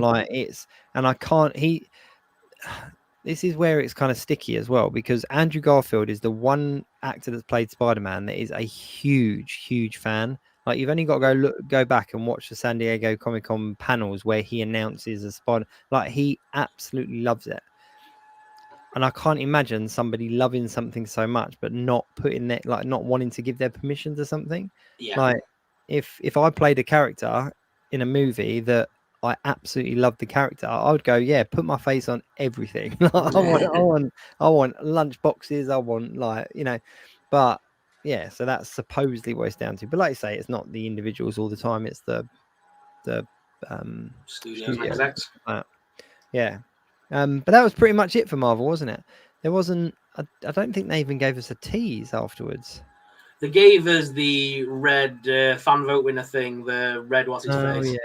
This is where it's kind of sticky as well, because Andrew Garfield is the one actor that's played Spider-Man that is a huge fan. Like, you've only got to go back and watch the San Diego Comic-Con panels where he announces a Spider. Like, he absolutely loves it. And I can't imagine somebody loving something so much but not putting that, not wanting to give their permission to something. Yeah. Like, if I played a character in a movie that I absolutely love the character, I would go, put my face on everything. I want lunch boxes. I want but so that's supposedly what it's down to. But like I say, it's not the individuals all the time. It's the studios execs. But that was pretty much it for Marvel, wasn't it? There wasn't. I don't think they even gave us a tease afterwards. They gave us the red fan vote winner thing. The red what's his face.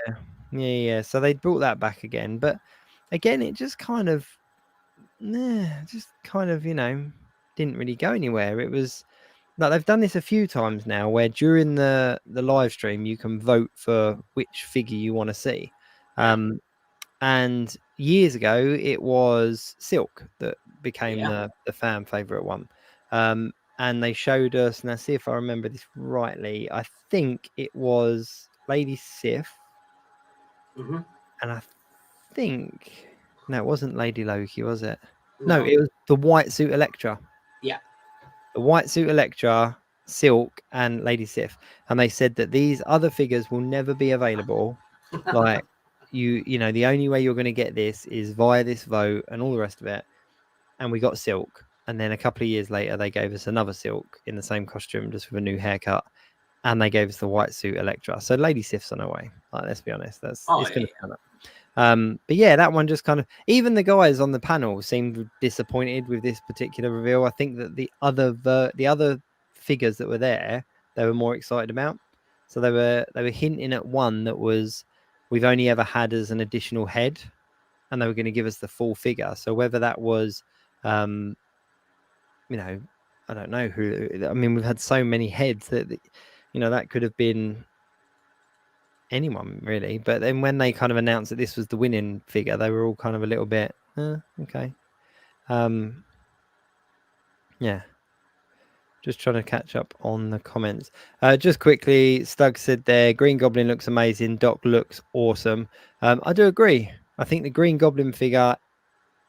Yeah. So they brought that back again, but again, it just kind of, didn't really go anywhere. It was like, they've done this a few times now, where during the live stream you can vote for which figure you want to see. And years ago, it was Silk that became the fan favorite one. And they showed us, now see if I remember this rightly, I think it was Lady Sif. And I think, no, it wasn't Lady Loki, was it? No, it was the white suit Elektra. Yeah. The white suit Elektra, Silk, and Lady Sif. And they said that these other figures will never be available. Like, the only way you're going to get this is via this vote and all the rest of it. And we got Silk. and then a couple of years later, they gave us another Silk in the same costume, just with a new haircut, and they gave us the white suit Elektra. So Lady Sif's on her way. Like, let's be honest, it's going to turn up. But yeah, that one just kind of, even the guys on the panel seemed disappointed with this particular reveal. I think that the other figures that were there, they were more excited about. So they were hinting at one that was, we've only ever had as an additional head, and they were going to give us the full figure. So whether that was, you know, I don't know who. I mean, we've had so many heads that, you know, that could have been anyone really. But then when they kind of announced that this was the winning figure, they were all kind of a little bit okay. Yeah, just trying to catch up on the comments. Just quickly, Stug said there, Green Goblin looks amazing, Doc looks awesome. I do agree. I think the Green Goblin figure,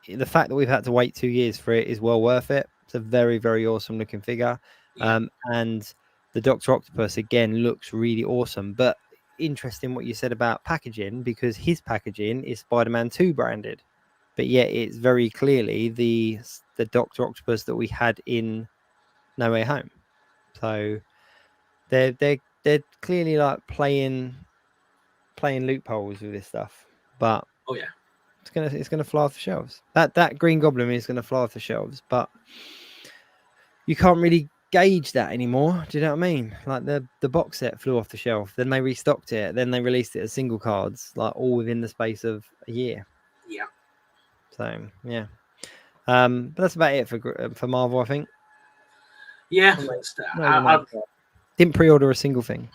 the fact that we've had to wait 2 years for it is well worth it. It's a very, very awesome looking figure. And the Dr. Octopus again looks really awesome. But interesting what you said about packaging, because his packaging is Spider-Man 2 branded, but yet it's very clearly the Dr. Octopus that we had in No Way Home. So they're clearly like playing loopholes with this stuff. But it's gonna fly off the shelves. That Green Goblin is gonna fly off the shelves, but you can't really gauge that anymore. Do you know what I mean? Like the box set flew off the shelf, then they restocked it, then they released it as single cards, like all within the space of a year. Yeah. So yeah, but that's about it for Marvel, I think. Yeah, I didn't pre-order a single thing.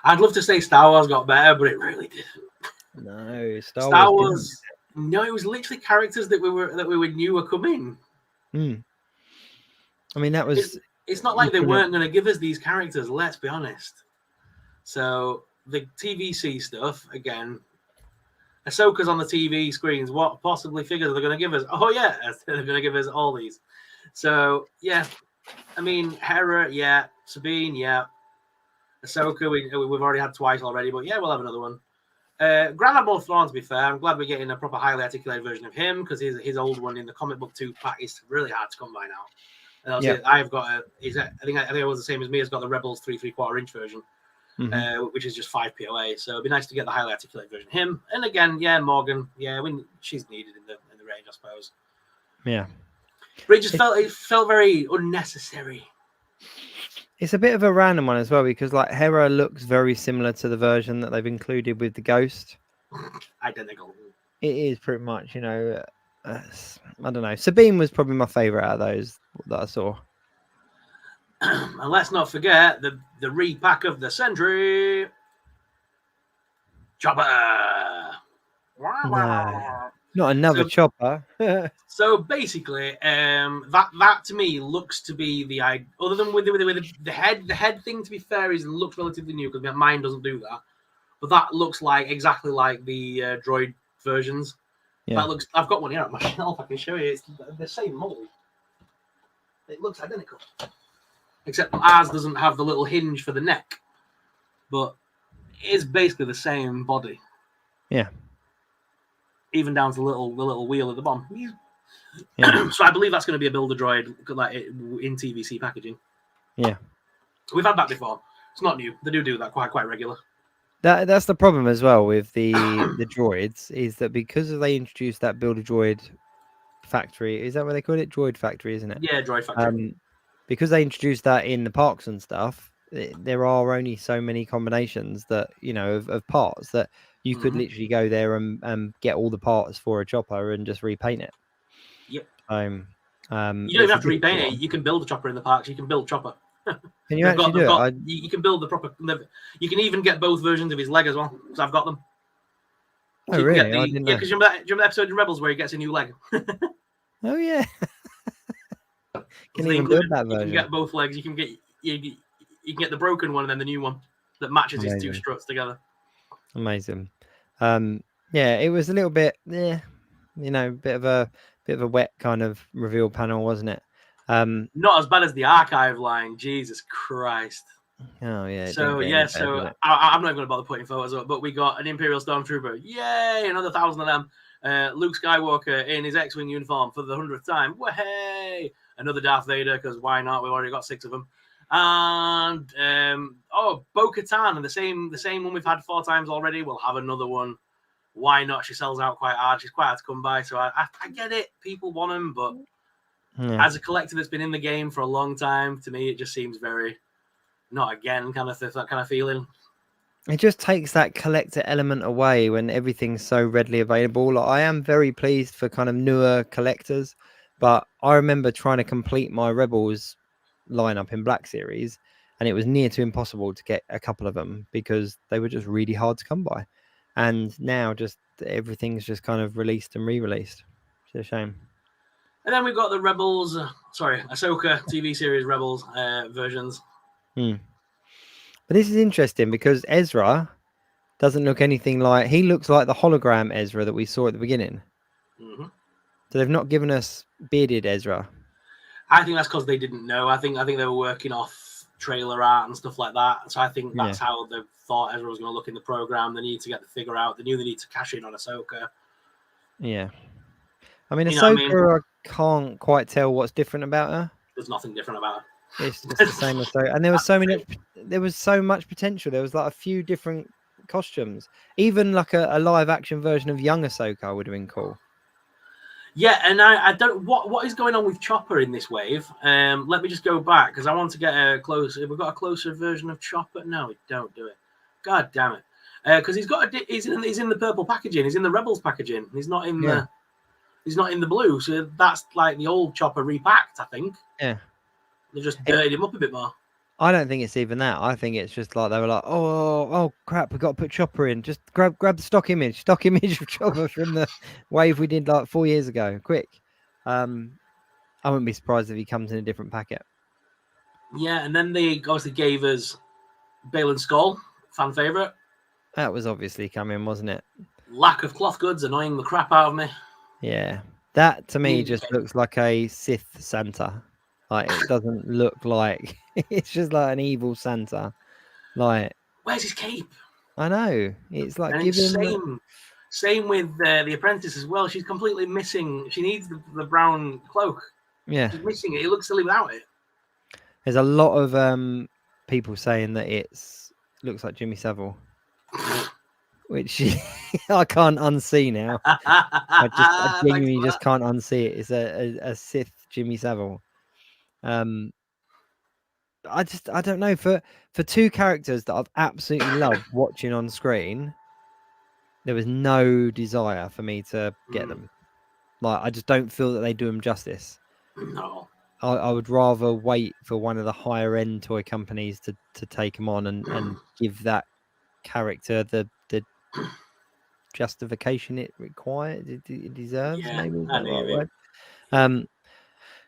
I'd love to say Star Wars got better, but it really didn't. No, Star Wars. No, it was literally characters that we knew were coming. I mean, that was. It's not like they weren't going to give us these characters. Let's be honest. So the TVC stuff again. Ahsoka's on the TV screens. What possibly figures are they going to give us? Oh yeah, they're going to give us all these. So yeah, I mean Hera, yeah, Sabine, yeah, Ahsoka. We've already had twice already, but yeah, we'll have another one. Grand Admiral Thrawn, to be fair, I'm glad we're getting a proper highly articulated version of him, because his old one in the comic book 2 pack is really hard to come by now. And I've got I think it was the same as me. It's got the Rebels 3 3/4 inch version, which is just 5 POA. So it'd be nice to get the highly articulated version of him. And again, yeah, Morgan, yeah, she's needed in the range, I suppose. Yeah, but it felt very unnecessary. It's a bit of a random one as well, because like Hera looks very similar to the version that they've included with the Ghost. Identical. It is pretty much, you know. I don't know. Sabine was probably my favorite out of those that I saw. And let's not forget the repack of the century, Chopper. No, not another Chopper. So basically, that to me looks to be the other than with the head thing. To be fair, looks relatively new, because mine doesn't do that. But that looks like exactly like the droid versions. Yeah. That looks. I've got one here on my shelf. I can show you. It's the same mold. It looks identical, except ours doesn't have the little hinge for the neck, but it's basically the same body. Yeah. Even down to the little wheel at the bottom. Yeah. So I believe that's going to be a Build-A-Droid like in TVC packaging. Yeah. We've had that before. It's not new. They do that quite regular. That's the problem as well with the droids, is that because they introduced that Build-A-Droid factory, is that what they call it? Droid factory, isn't it? Yeah, droid factory. Because they introduced that in the parks and stuff, there are only so many combinations that, you know, of parts that you could literally go there and get all the parts for a Chopper and just repaint it. Yep. You don't even have to repaint it. You can build a Chopper in the parks. You can build Chopper. Can you actually do it? You can build the proper. You can even get both versions of his leg as well, because I've got them. So really? I didn't know. Because do you remember the episode in Rebels where he gets a new leg? Oh yeah. Can even build that version? You can get both legs. You can get the broken one and then the new one that matches his two struts together. Amazing. Yeah, it was a little bit, you know, bit of a wet kind of reveal panel, wasn't it? Not as bad as the archive line. Jesus Christ. Oh yeah. So I'm not even going to bother putting photos up, but we got an Imperial Stormtrooper. Yay! Another 1,000 of them. Luke Skywalker in his X-Wing uniform for the 100th time. Way! Another Darth Vader, because why not? We've already got 6 of them. And Bo-Katan, the same one we've had 4 times already. We'll have another one. Why not? She sells out quite hard. She's quite hard to come by. So I get it. People want them, but as a collector that's been in the game for a long time, to me, it just seems very not again kind of that kind of feeling. It just takes that collector element away when everything's so readily available. Like, I am very pleased for kind of newer collectors, but I remember trying to complete my Rebels lineup in Black Series, and it was near to impossible to get a couple of them because they were just really hard to come by. And now just everything's just kind of released and re-released. It's a shame. And then we've got the Rebels, Ahsoka TV series Rebels versions. But this is interesting because Ezra doesn't look anything like... He looks like the hologram Ezra that we saw at the beginning. Mm-hmm. So they've not given us bearded Ezra. I think that's because they didn't know. I think they were working off trailer art and stuff like that. So I think that's how they thought Ezra was going to look in the program. They need to get the figure out. They knew they need to cash in on Ahsoka. Yeah. I mean, Ahsoka, I can't quite tell what's different about her. There's nothing different about her. It's just the same as Ahsoka. And there was so much potential. There was like a few different costumes. Even like a live action version of young Ahsoka would have been cool. Yeah, and I don't what is going on with Chopper in this wave. Let me just go back because I want to get a closer. Have we got a closer version of Chopper? No, we don't do it. God damn it! Because he's in the purple packaging. He's in the Rebels packaging. He's not in the blue. So that's like the old Chopper repacked, I think. Yeah. They've just dirtied him up a bit more. I don't think it's even that. I think it's just like they were like, oh crap, we got to put Chopper in. Just grab the stock image of Chopper from the wave we did like 4 years ago. Quick. I wouldn't be surprised if he comes in a different packet. Yeah, and then they obviously gave us Balin Skull, fan favorite. That was obviously coming, wasn't it? Lack of cloth goods annoying the crap out of me. Yeah, that to me just looks like a Sith Santa. Like, it doesn't look like... It's just like an evil Santa. Like, where's his cape? I know. It's like same with the Apprentice as well. She's completely missing. She needs the brown cloak. Yeah, she's missing it. It looks silly without it. There's a lot of people saying that looks like Jimmy Savile, which I can't unsee now. I genuinely just can't unsee it. It's a Sith Jimmy Savile. I don't know, for 2 characters that I've absolutely loved watching on screen, there was no desire for me to get them. Like, I just don't feel that they do them justice. No, I would rather wait for one of the higher end toy companies to take them on and give that character the justification it requires, it deserves. Yeah, maybe is that the right word?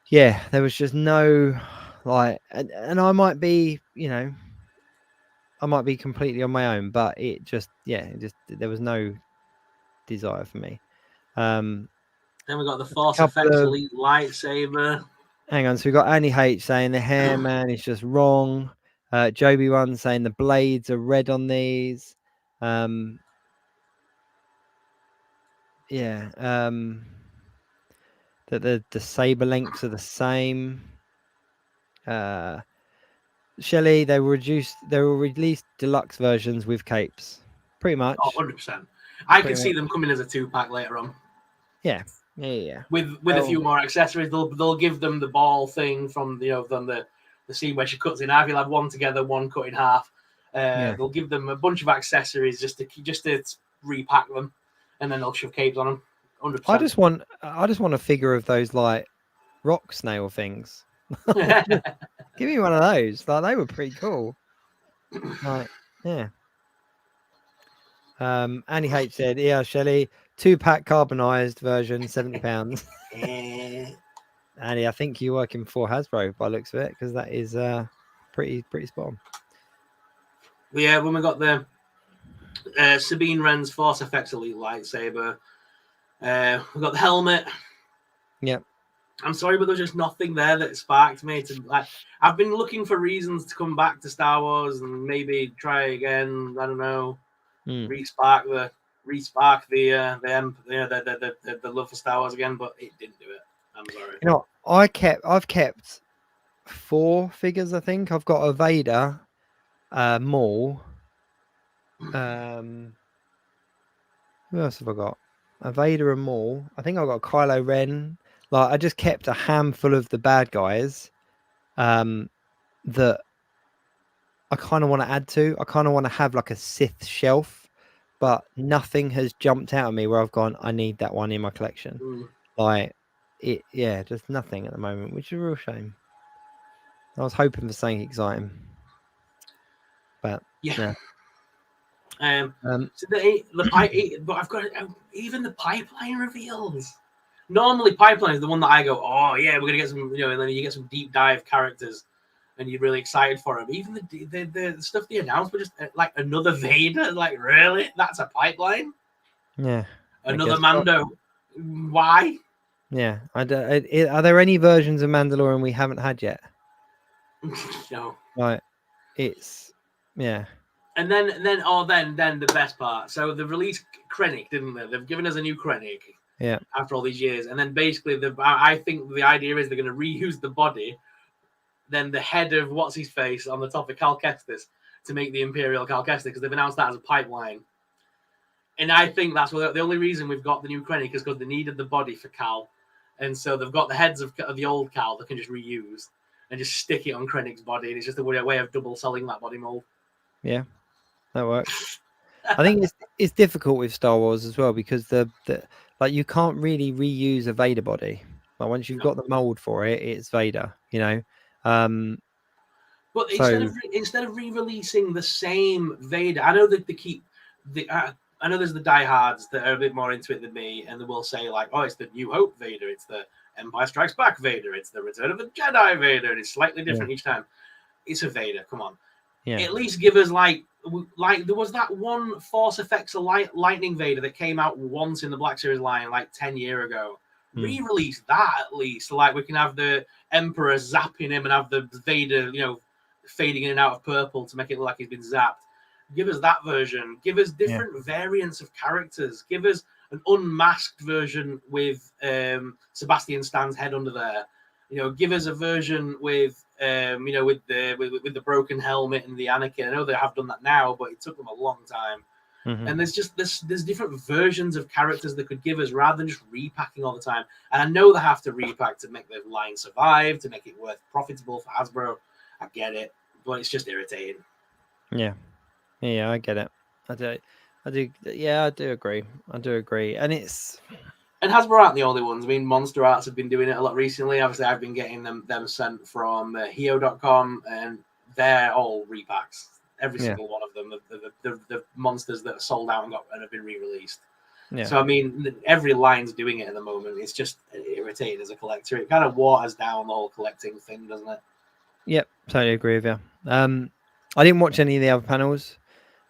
Yeah, there was just no, like, and I might be, I might be completely on my own, but there was no desire for me. Then we got the Force Effects Elite lightsaber. Hang on, so we got Annie H saying the hair man is just wrong. Joby One saying the blades are red on these. That the saber lengths are the same. Shelley, they were released deluxe versions with capes, pretty much. 100%. I can see them coming as a 2-pack later on. Yeah. With a few more accessories, they'll give them the ball thing from the scene where she cuts in half. You'll have one together, one cut in half. They'll give them a bunch of accessories just to repack them, and then they'll shove capes on them. 100%. I just want a figure of those like rock snail things. Give me one of those. Like, they were pretty cool. Like, yeah. Annie H said, "Yeah, Shelley, 2-pack carbonized version, £70." Annie, I think you're working for Hasbro by the looks of it, because that is pretty spot on. Yeah, when we got the Sabine Wren's Force Effects Elite lightsaber, we got the helmet. Yep. I'm sorry, but there's just nothing there that sparked me to like. I've been looking for reasons to come back to Star Wars and maybe try again. I don't know, re-spark re-spark the love for Star Wars again, but it didn't do it. I'm sorry. You know, I've kept 4 figures. I think I've got a Vader, Maul. Who else have I got? A Vader and Maul. I think I've got a Kylo Ren. Like, I just kept a handful of the bad guys that I kind of want to add to. I kind of want to have like a Sith shelf, but nothing has jumped out at me where I've gone, I need that one in my collection. Like, just nothing at the moment, which is a real shame. I was hoping for something exciting, but yeah. No. So but I've got even the pipeline reveals. Normally, pipeline is the one that I go, oh yeah, we're gonna get some, and then you get some deep dive characters, and you're really excited for them. Even the stuff they announced were just like another Vader. Like, really, that's a pipeline? Yeah. Another Mando. Why? Yeah. Are there any versions of Mandalorian we haven't had yet? No. Like, it's And then the best part. So they've released Krennic, didn't they? They've given us a new Krennic. Yeah. After all these years, and then basically, I think the idea is they're going to reuse the body, then the head of what's his face on the top of Cal Kestis to make the Imperial Cal Kestis, because they've announced that as a pipeline. And I think that's the only reason we've got the new Krennic is because they needed the body for Cal, and so they've got the heads of the old Cal that can just reuse and just stick it on Krennic's body, and it's just a way of double selling that body mold. Yeah, that works. I think it's difficult with Star Wars as well, because the like, you can't really reuse a Vader body. Like, once you've got the mold for it, it's Vader, But instead of re-releasing the same Vader, I know that they keep I know there's the diehards that are a bit more into it than me, and they will say like, oh, it's the New Hope Vader, it's the Empire Strikes Back Vader, it's the Return of the Jedi Vader, and it's slightly different each time. It's a Vader, come on. Yeah. At least give us like there was that one Force Effects Lightning Vader that came out once in the Black Series line like 10 years ago. Re-release that at least. Like, we can have the Emperor zapping him and have the Vader, fading in and out of purple to make it look like he's been zapped. Give us that version. Give us different variants of characters. Give us an unmasked version with Sebastian Stan's head under there. Give us a version with with the broken helmet and the Anakin. I know they have done that now, but it took them a long time. Mm-hmm. And there's different versions of characters that could give us, rather than just repacking all the time. And I know they have to repack to make the line survive, to make it profitable for Hasbro. I get it, but it's just irritating. Yeah, I get it. I do. Yeah, I do agree. And Hasbro aren't the only ones. I mean, Monster Arts have been doing it a lot recently. Obviously, I've been getting them sent from Heo.com, and they're all repacks. Every single one of them, the monsters that are sold out and have been re-released. Yeah. So, I mean, every line's doing it at the moment. It's just irritating as a collector. It kind of waters down the whole collecting thing, doesn't it? Yep, totally agree with you. I didn't watch any of the other panels.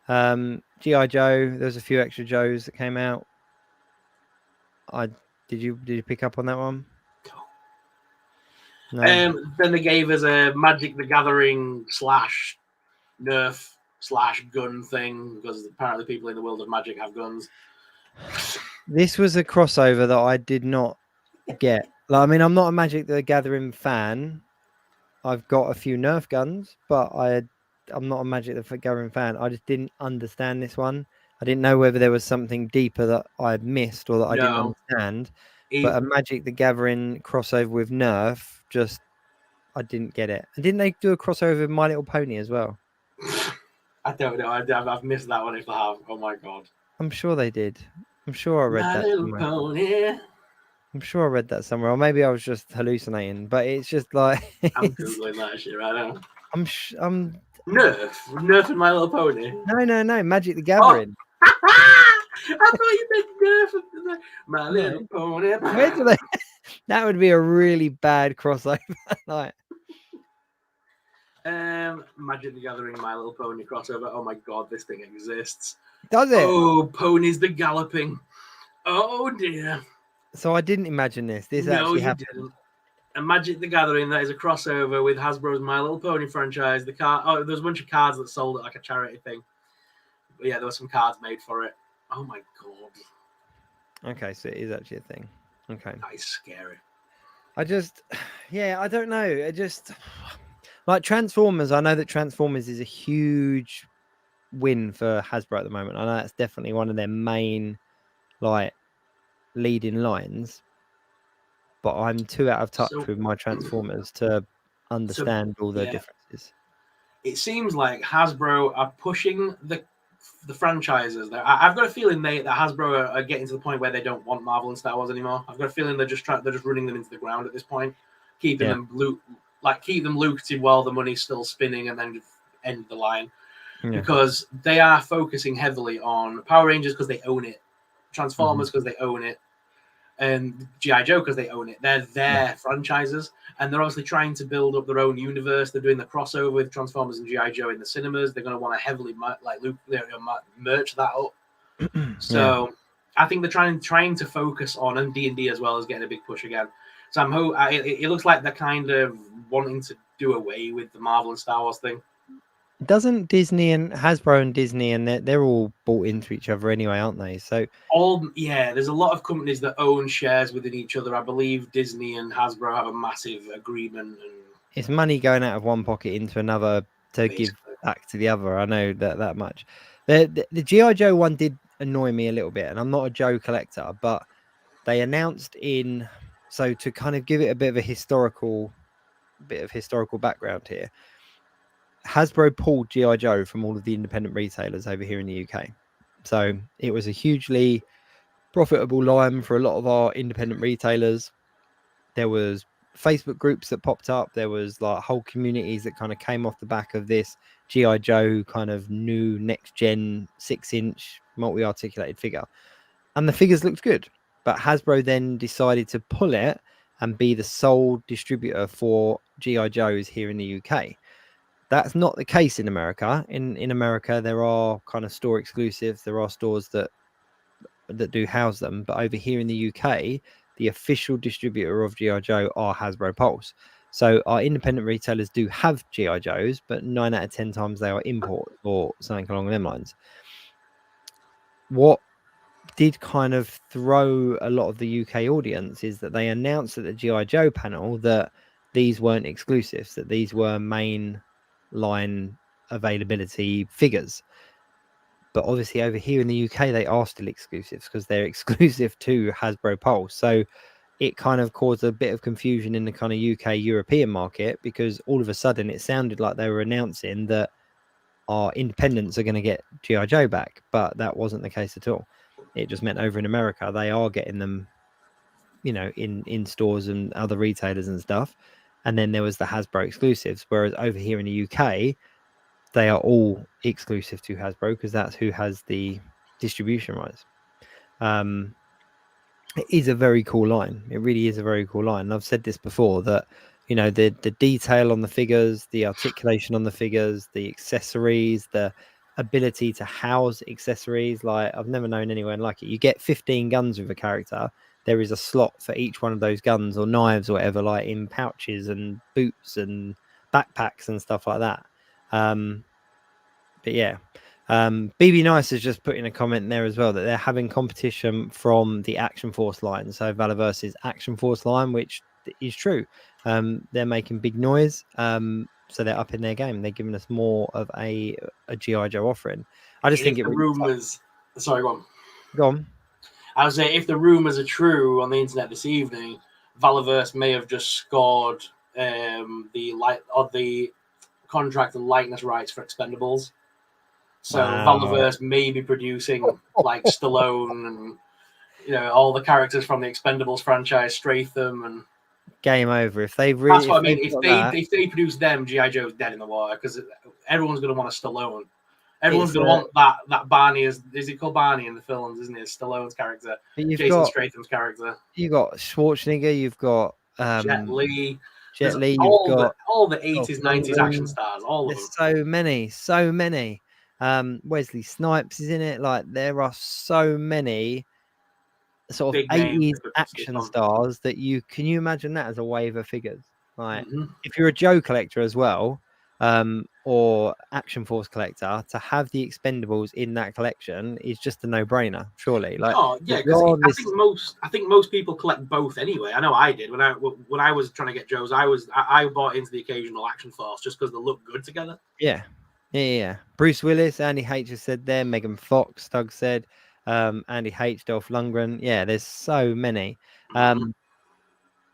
G.I. Joe, there's a few extra Joes that came out. Did you pick up on that one? No. Then they gave us a Magic the Gathering / Nerf / gun thing, because apparently people in the world of Magic have guns. This was a crossover that I did not get. Like, I mean, I'm not a Magic the Gathering fan. I've got a few Nerf guns, but I'm not a Magic the Gathering fan. I just didn't understand this one. I didn't know whether there was something deeper that I had missed or that I didn't understand. But a Magic the Gathering crossover with Nerf, I didn't get it. And didn't they do a crossover with My Little Pony as well? I don't know. I've missed that one if I have. Oh my god. I'm sure they did. I'm sure I read My that Little somewhere. Pony. I'm sure I read that somewhere, or maybe I was just hallucinating. But it's just like I'm googling that shit right now. I'm Nerf and My Little Pony. No, Magic the Gathering. I thought you meant Nerf. My Little Pony. Where do they? That would be a really bad crossover. Like, Magic the Gathering, My Little Pony crossover. Oh my god, this thing exists. Does it? Oh, ponies the galloping. Oh dear. So I didn't imagine this. This actually happened. Didn't. A Magic the Gathering that is a crossover with Hasbro's My Little Pony franchise. There's a bunch of cards that sold at like a charity thing. But yeah, there were some cards made for it. Oh my god. Okay, so it is actually a thing. Okay. That is scary. I don't know. Like Transformers. I know that Transformers is a huge win for Hasbro at the moment. I know that's definitely one of their main, like, leading lines. But I'm too out of touch with my Transformers to understand all the differences. It seems like Hasbro are pushing the franchises. I've got a feeling that Hasbro are getting to the point where they don't want Marvel and Star Wars anymore. I've got a feeling they're just running them into the ground at this point, keeping them keep them lucrative while the money's still spinning, and then just end the line. Because they are focusing heavily on Power Rangers because they own it, Transformers because they own it, and G.I. Joe because they own it. They're their franchises, and they're obviously trying to build up their own universe. They're doing the crossover with Transformers and G.I. Joe in the cinemas. They're going to want to heavily merch that up. So I think they're trying to focus on, and D&D as well is getting a big push again. So it looks like they're kind of wanting to do away with the Marvel and Star Wars thing. Doesn't Disney and Hasbro and Disney and they're all bought into each other anyway, aren't they? So there's a lot of companies that own shares within each other. I believe Disney and Hasbro have a massive agreement, and it's money going out of one pocket into another to give back to the other. I know that much. The G.I. Joe one did annoy me a little bit, and I'm not a Joe collector, but they announced so to kind of give it a bit of historical background here. Hasbro pulled G.I. Joe from all of the independent retailers over here in the UK. So it was a hugely profitable line for a lot of our independent retailers. There was Facebook groups that popped up. There was like whole communities that kind of came off the back of this G.I. Joe kind of new next gen 6-inch multi-articulated figure. And the figures looked good. But Hasbro then decided to pull it and be the sole distributor for G.I. Joes here in the UK. That's not the case in America. In America, there are kind of store exclusives. There are stores that do house them. But over here in the UK, the official distributor of G.I. Joe are Hasbro Pulse. So our independent retailers do have G.I. Joes, but 9 out of 10 times they are imports or something along them lines. What did kind of throw a lot of the UK audience is that they announced at the G.I. Joe panel that these weren't exclusives, that these were main line availability figures. But obviously over here in the UK, they are still exclusives because they're exclusive to Hasbro Pulse. So it kind of caused a bit of confusion in the kind of UK European market, because all of a sudden it sounded like they were announcing that our independents are going to get G.I. Joe back, but that wasn't the case at all. It just meant over in America, they are getting them, in stores and other retailers and stuff. And then there was the Hasbro exclusives, whereas over here in the UK, they are all exclusive to Hasbro because that's who has the distribution rights. It is a very cool line. It really is a very cool line. And I've said this before that, the detail on the figures, the articulation on the figures, the accessories, the ability to house accessories. Like, I've never known anyone like it. You get 15 guns with a character. There is a slot for each one of those guns or knives or whatever, like in pouches and boots and backpacks and stuff like that. But yeah, BB Nice has just put in a comment there as well that they're having competition from the Action Force line. So Valaverse's Action Force line, which is true. They're making big noise. So they're up in their game. They're giving us more of a G.I. Joe offering. I just think the rumors. Sorry, go on. Go on. I would say if the rumors are true on the internet this evening, Valaverse may have just scored the contract and likeness rights for Expendables. So Valaverse may be producing like Stallone and all the characters from the Expendables franchise, Stratham, and game over. If they really, that's what I mean. If they produce them, G.I. Joe's dead in the water because everyone's going to want a Stallone. Everyone's going to want that Barney is it called Barney in the films, isn't it? Stallone's character, Jason Statham's character. You've got Schwarzenegger. You've got Jet Li. You've got all the 80s, 90s action stars. All of them. So many. Wesley Snipes is in it. Like, there are so many sort of 80s action stars that can you imagine that as a wave of figures? Like, if you're a Joe collector as well, or Action Force collector, to have the Expendables in that collection is just a no-brainer, surely. Like, Oh yeah, because I think most people collect both anyway. I know I did when I was trying to get Joe's. I bought into the occasional Action Force just because they look good together. Yeah. Bruce Willis, Andy H has said there. Megan Fox, Doug said. Andy H, Dolph Lundgren. Yeah, there's so many.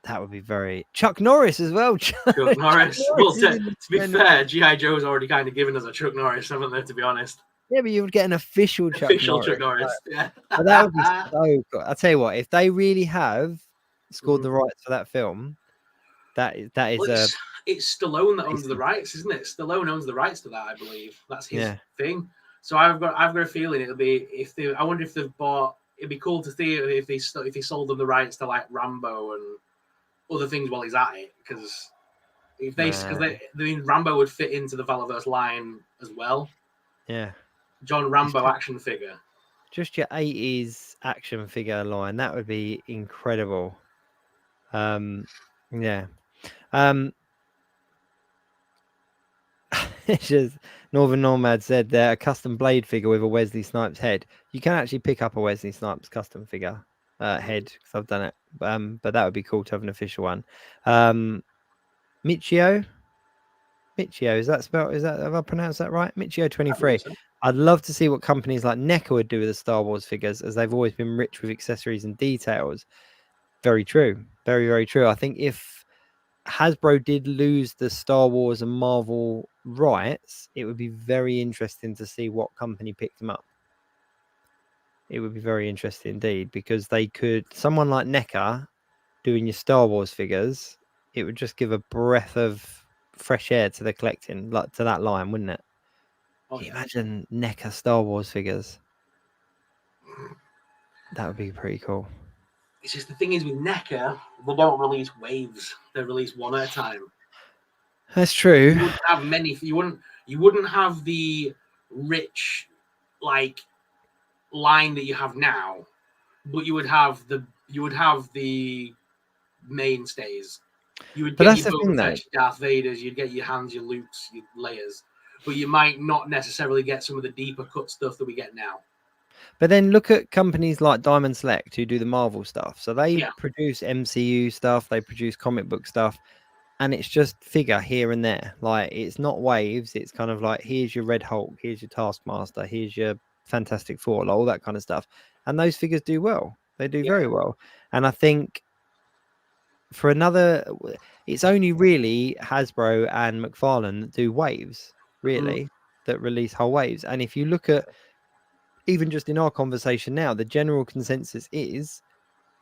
That would be very Chuck Norris as well. Chuck Norris. Well, to be fair, G.I. Joe's already kind of given us a Chuck Norris, haven't they? To be honest. Yeah, but you would get an official Chuck Norris. Chuck Norris. Yeah. But that would be so cool. I'll tell you what, if they really have scored the rights for that film, that is it's Stallone that owns the rights, isn't it? Stallone owns the rights to that, I believe. That's his thing. So I've got a feeling it'll be I wonder if they've bought. It'd be cool to see if he sold them the rights to like Rambo and other things while he's at it, because Rambo would fit into the Valaverse line as well. Yeah, John Rambo action figure. Just your 80s action figure line, that would be incredible. Yeah. It's just Northern Nomad said there, a custom Blade figure with a Wesley Snipes head. You can actually pick up a Wesley Snipes custom figure head, because I've done it. But that would be cool to have an official one. Michio, is that spelled? Have I pronounced that right? Michio 23. I'd love to see what companies like NECA would do with the Star Wars figures, as they've always been rich with accessories and details. Very true. Very, very true. I think if Hasbro did lose the Star Wars and Marvel rights, it would be very interesting to see what company picked them up. It would be very interesting indeed, because they could, someone like NECA doing your Star Wars figures, it would just give a breath of fresh air to the collecting, like to that line, wouldn't it? Can you imagine NECA Star Wars figures? That would be pretty cool. It's just the thing is with NECA, they don't release waves; they release one at a time. That's true. You wouldn't have many. You wouldn't have the rich line that you have now, but you would have the mainstays. You would get your Boba Fett, Darth Vaders, you'd get your Hans, your Lukes, your Leias, but you might not necessarily get some of the deeper cut stuff that we get now. But then look at companies like Diamond Select who do the Marvel stuff. So they produce MCU stuff, they produce comic book stuff, and it's just figure here and there. Like, it's not waves. It's kind of like, here's your Red Hulk, here's your Taskmaster, here's your Fantastic Four, like all that kind of stuff. And those figures do well. They do very well. And I think for another, it's only really Hasbro and McFarlane that do waves, really, that release whole waves. And if you look at, even just in our conversation now, the general consensus is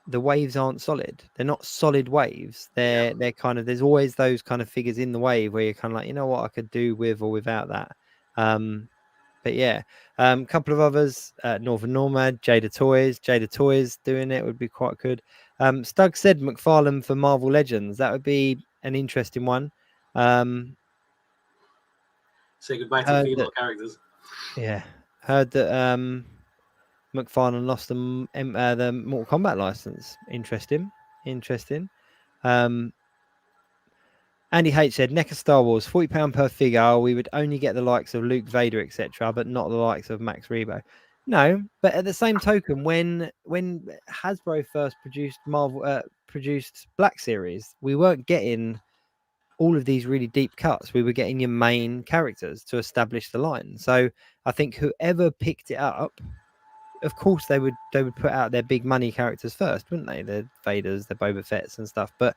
the waves aren't solid. They're not solid waves. They're kind of, there's always those kind of figures in the wave where you're kind of like, you know what, I could do with or without that. But yeah, a couple of others, Northern Nomad, Jada Toys doing it would be quite good. Stug said McFarlane for Marvel Legends. That would be an interesting one. Say goodbye to female characters. Yeah. Heard that McFarlane lost the Mortal Kombat license. Interesting. Andy H said, NECA Star Wars, £40 per figure. We would only get the likes of Luke, Vader, etc., but not the likes of Max Rebo. No, but at the same token, when Hasbro first produced Black Series, we weren't getting all of these really deep cuts. We were getting your main characters to establish the line. So I think whoever picked it up, of course they would put out their big money characters first, wouldn't they? The Vaders, the Boba Fett's and stuff, but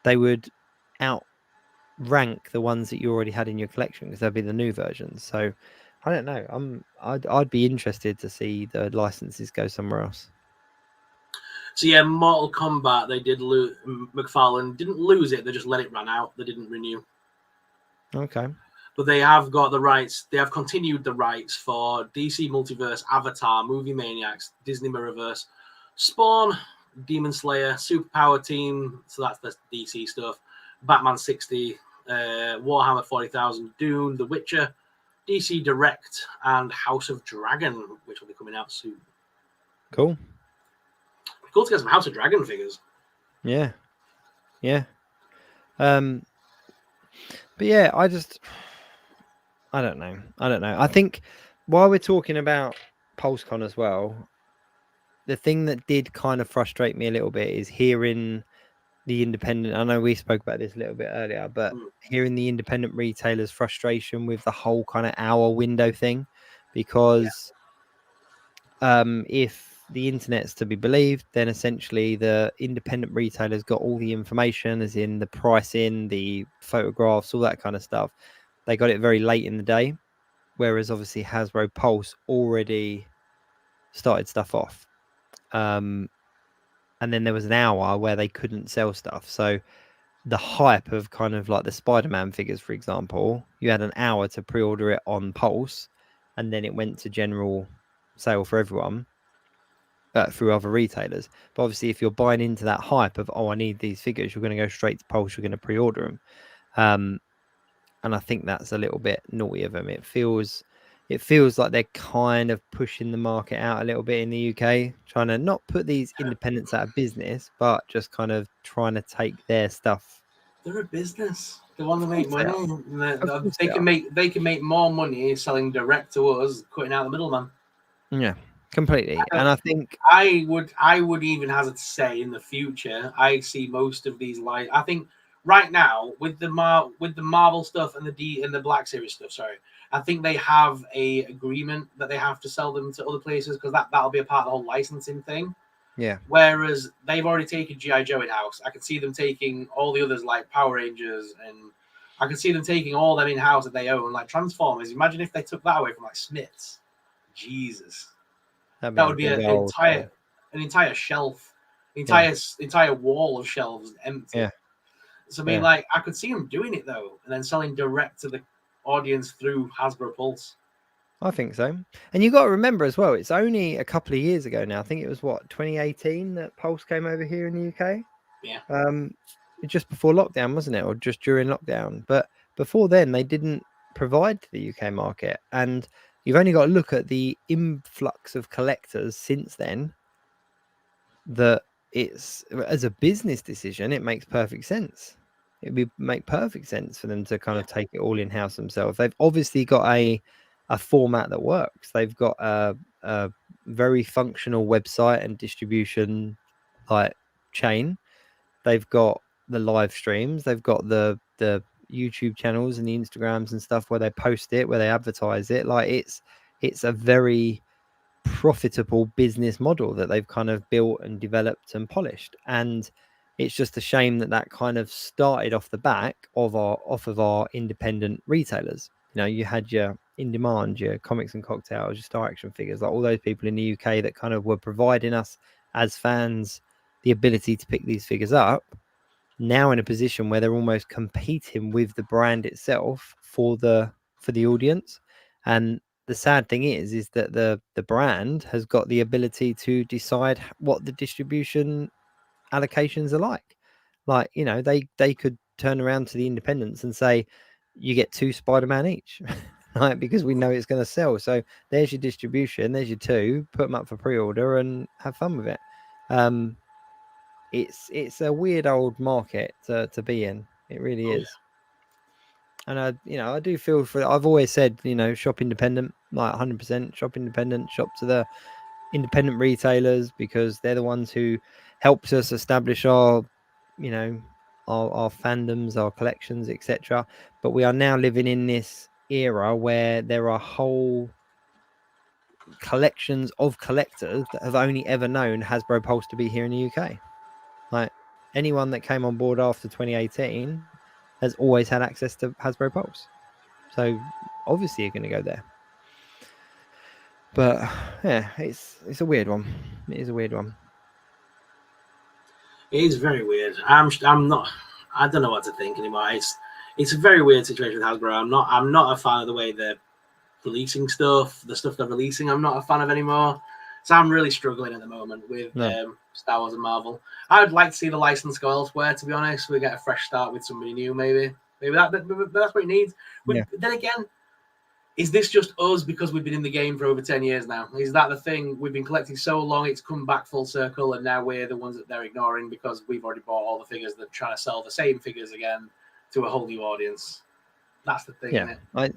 they would outrank the ones that you already had in your collection, because they'll be the new versions. So I don't know. I'd be interested to see the licenses go somewhere else. So yeah, Mortal Kombat, they did lose. McFarlane didn't lose it; they just let it run out. They didn't renew. Okay. But they have got the rights. They have continued the rights for DC Multiverse, Avatar, Movie Maniacs, Disney Mirrorverse, Spawn, Demon Slayer, Superpower Team. So that's the DC stuff. Batman 60, Warhammer 40,000, Dune, The Witcher, DC Direct, and House of Dragon, which will be coming out soon. Cool. Cool to get some House of Dragon figures. Yeah. But yeah, I don't know. I think while we're talking about PulseCon as well, the thing that did kind of frustrate me a little bit is hearing the independent. I know we spoke about this a little bit earlier, but hearing the independent retailers' frustration with the whole kind of hour window thing, because if the internet's to be believed, then essentially the independent retailers got all the information, as in the pricing, the photographs, all that kind of stuff. They got it very late in the day, whereas obviously Hasbro Pulse already started stuff off. And then there was an hour where they couldn't sell stuff. So the hype of kind of like the Spider-Man figures, for example, you had an hour to pre-order it on Pulse, and then it went to general sale for everyone through other retailers. But obviously, if you're buying into that hype of, oh, I need these figures, you're going to go straight to Pulse, you're going to pre-order them. And I think that's a little bit naughty of them. It feels like they're kind of pushing the market out a little bit in the UK, trying to not put these independents out of business, but just kind of trying to take their stuff. They're a business. They want to make money. They can make more money selling direct to us, cutting out the middleman. Yeah, completely. And I think I would even hazard to say in the future, I see most of these I think right now with the Marvel stuff and the Black Series stuff, sorry, I think they have a agreement that they have to sell them to other places because that'll be a part of the whole licensing thing. Yeah. Whereas they've already taken G.I. Joe in-house. I could see them taking all the others like Power Rangers, and I could see them taking all them in-house that they own, like Transformers. Imagine if they took that away from like Smiths. Jesus. That would be an entire shelf, entire wall of shelves empty. Yeah. So I mean, like, I could see them doing it though, and then selling direct to the audience through Hasbro Pulse. I think so. And you got to remember as well, it's only a couple of years ago now. I think it was 2018 that Pulse came over here in the UK. Yeah. Just before lockdown, wasn't it, or just during lockdown? But before then, they didn't provide to the UK market, and you've only got to look at the influx of collectors since then. That it's, as a business decision, it makes perfect sense. It would make perfect sense for them to kind of take it all in house themselves. They've obviously got a format that works. They've got a very functional website and distribution like chain. They've got the live streams. They've got the YouTube channels and the Instagrams and stuff where they post it, where they advertise it. Like it's a very profitable business model that they've kind of built and developed and polished. And it's just a shame that kind of started off the back of our independent retailers. You know, you had your In Demand, your Comics and Cocktails, your Star Action Figures, like all those people in the UK that kind of were providing us as fans the ability to pick these figures up, now in a position where they're almost competing with the brand itself for the audience. And the sad thing is that the brand has got the ability to decide what the distribution allocations are like. Like, you know, they could turn around to the independents and say, you get 2 Spider-Man each, right? Because we know it's going to sell. So there's your distribution, there's your 2, put them up for pre-order and have fun with it. It's a weird old market to be in. It really is. And I do feel for. I've always said, shop independent, like 100% shop independent. Shop to the independent retailers because they're the ones who helped us establish our fandoms, our collections, etc. But we are now living in this era where there are whole collections of collectors that have only ever known Hasbro Pulse to be here in the UK. Like anyone that came on board after 2018 has always had access to Hasbro Pulse. So obviously you're going to go there. But yeah, it's a weird one. It is a weird one. It is very weird. I don't know what to think anymore. It's a very weird situation with Hasbro. I'm not a fan of the way they're releasing stuff. The stuff they're releasing, I'm not a fan of anymore. So I'm really struggling at the moment with Star Wars and Marvel. I would like to see the license go elsewhere, to be honest. We get a fresh start with somebody new, maybe. Maybe that's what it needs. But then again, is this just us because we've been in the game for over 10 years now? Is that the thing? We've been collecting so long, it's come back full circle, and now we're the ones that they're ignoring because we've already bought all the figures. They're trying to sell the same figures again to a whole new audience. That's the thing, isn't it?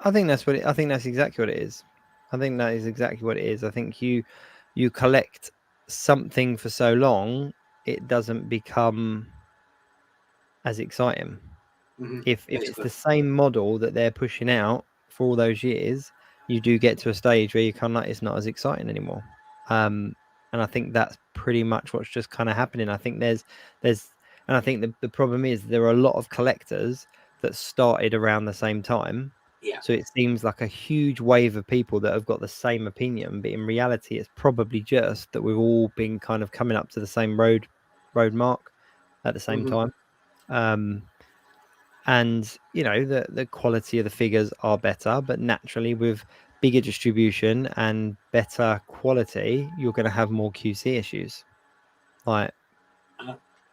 I think that's what I think that's exactly what it is. I think that is exactly what it is. I think you collect something for so long, it doesn't become as exciting. If it's the same model that they're pushing out for all those years, you do get to a stage where you kind of like it's not as exciting anymore. And I think that's pretty much what's just kind of happening. I think there's and I think the problem is there are a lot of collectors that started around the same time. Yeah. So it seems like a huge wave of people that have got the same opinion, but in reality, it's probably just that we've all been kind of coming up to the same road mark at the same time. And you know the quality of the figures are better, but naturally with bigger distribution and better quality, you're going to have more QC issues. Like,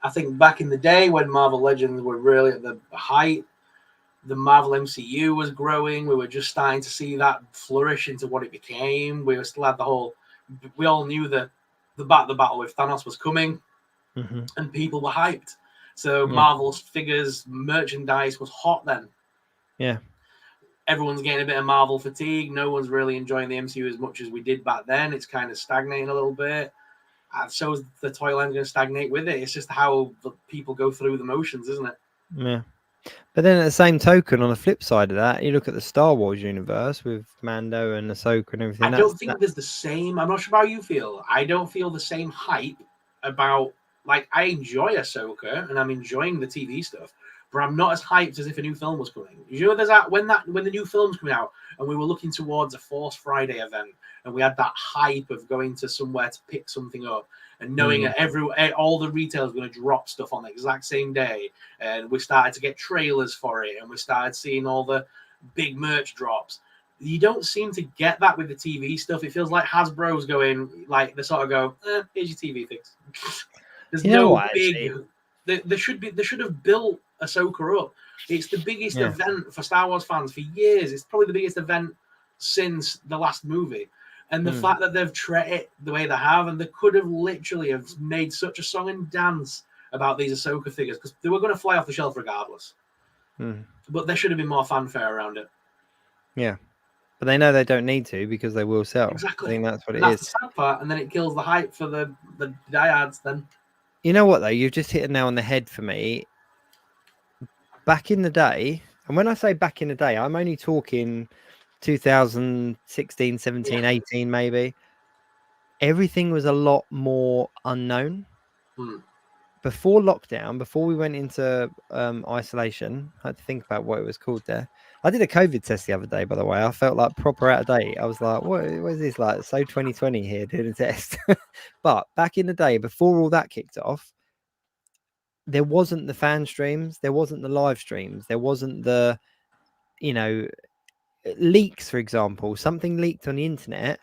I think back in the day when Marvel Legends were really at the height, the Marvel MCU was growing. We were just starting to see that flourish into what it became. We still had the whole. We all knew that the battle with Thanos was coming, and people were hyped. So Marvel's figures merchandise was hot then. Yeah. Everyone's getting a bit of Marvel fatigue. No one's really enjoying the MCU as much as we did back then. It's kind of stagnating a little bit. And so is the toy line going to stagnate with it. It's just how the people go through the motions, isn't it? Yeah. But then at the same token, on the flip side of that, you look at the Star Wars universe with Mando and Ahsoka and everything. I don't think there's the same. I'm not sure how you feel. I don't feel the same hype about, like, I enjoy Ahsoka and I'm enjoying the TV stuff, but I'm not as hyped as if a new film was coming. You know, there's that when the new film's coming out and we were looking towards a Force Friday event and we had that hype of going to somewhere to pick something up and knowing that all the retailers were going to drop stuff on the exact same day, and we started to get trailers for it and we started seeing all the big merch drops. You don't seem to get that with the TV stuff. It feels like Hasbro's going, like, they sort of go, here's your TV things. There's big. They should have built Ahsoka up. It's the biggest event for Star Wars fans for years. It's probably the biggest event since the last movie. And the fact that they've treated it the way they have, and they could have literally have made such a song and dance about these Ahsoka figures because they were going to fly off the shelf regardless. But there should have been more fanfare around it. Yeah. But they know they don't need to because they will sell. Exactly. I think that's what that's the sad part, and then it kills the hype for the diehards then. You know what, though? You've just hit a nail on the head for me. Back in the day, and when I say back in the day, I'm only talking 2016, 17, 18 maybe. Everything was a lot more unknown. Before lockdown, before we went into isolation, I had to think about what it was called there. I did a COVID test the other day, by the way. I felt like proper out of date. I was like, what is this like? So 2020 here doing a test. But back in the day, before all that kicked off, there wasn't the fan streams. There wasn't the live streams. There wasn't the, leaks, for example. Something leaked on the internet.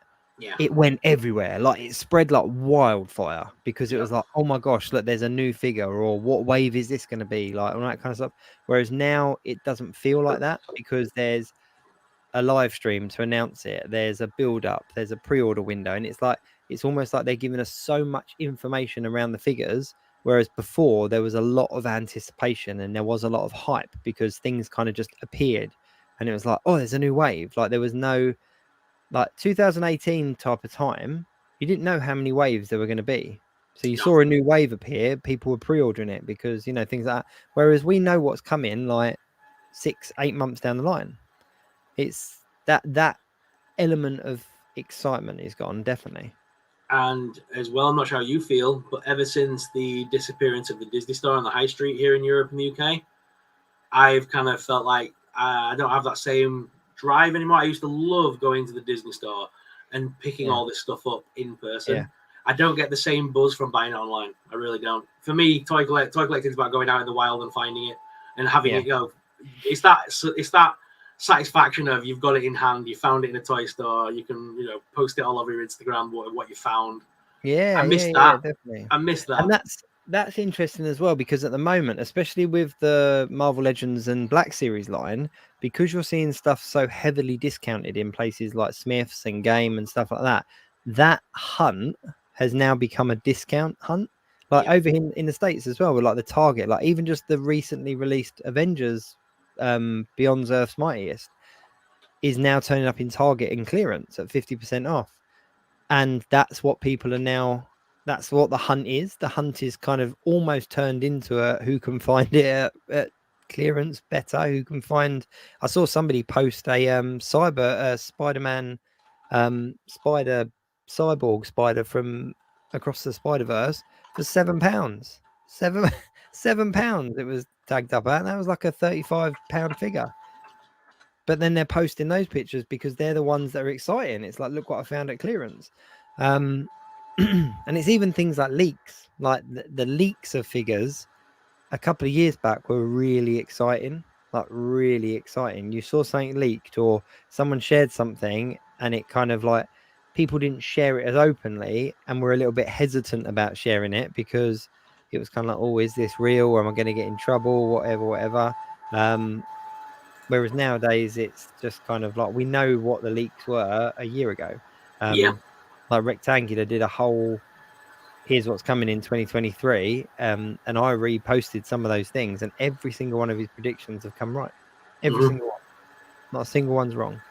It went everywhere. Like, it spread like wildfire because it was like, oh my gosh, look, there's a new figure, or what wave is this going to be, like, all that kind of stuff. Whereas now it doesn't feel like that because there's a live stream to announce it. There's a build up, there's a pre-order window, and it's almost like they're giving us so much information around the figures. Whereas before there was a lot of anticipation and there was a lot of hype because things kind of just appeared and it was like, oh, there's a new wave. Like, there was no, like, 2018 type of time, you didn't know how many waves there were going to be. So you saw a new wave appear, people were pre-ordering it because, things like that. Whereas we know what's coming like 6-8 months down the line. It's that element of excitement is gone, definitely. And as well, I'm not sure how you feel, but ever since the disappearance of the Disney store on the high street here in Europe and the UK, I've kind of felt like I don't have that same drive anymore. I used to love going to the Disney store and picking all this stuff up in person. I don't get the same buzz from buying it online. I really don't. For me, toy collecting is about going out in the wild and finding it and having it go. It's that satisfaction of you've got it in hand, you found it in a toy store, you can post it all over your Instagram what you found. I miss that. Definitely. I miss that. And that's interesting as well, because at the moment, especially with the Marvel Legends and Black Series line, because you're seeing stuff so heavily discounted in places like Smith's and Game and stuff like that, that hunt has now become a discount hunt. Like over in the States as well, with like the Target, like even just the recently released Avengers Beyond Earth's Mightiest, is now turning up in Target in clearance at 50% off. And that's what people are now, that's what the hunt is. The hunt is kind of almost turned into a who can find it at clearance better, who can find. I saw somebody post a Spider-Man spider cyborg spider from across the Spider-Verse for £7. £7 it was tagged up at, and that was like a £35 figure. But then they're posting those pictures because they're the ones that are exciting. It's like, look what I found at clearance. And it's even things like leaks, like the leaks of figures a couple of years back were really exciting, like really exciting. You saw something leaked or someone shared something and it kind of like people didn't share it as openly and were a little bit hesitant about sharing it because it was kind of like, oh, is this real? Or am I going to get in trouble? Whatever. Whereas nowadays it's just kind of like we know what the leaks were a year ago. Like Rectangular did a whole here's what's coming in 2023, and I reposted some of those things, and every single one of his predictions have come right. Every single one, not a single one's wrong.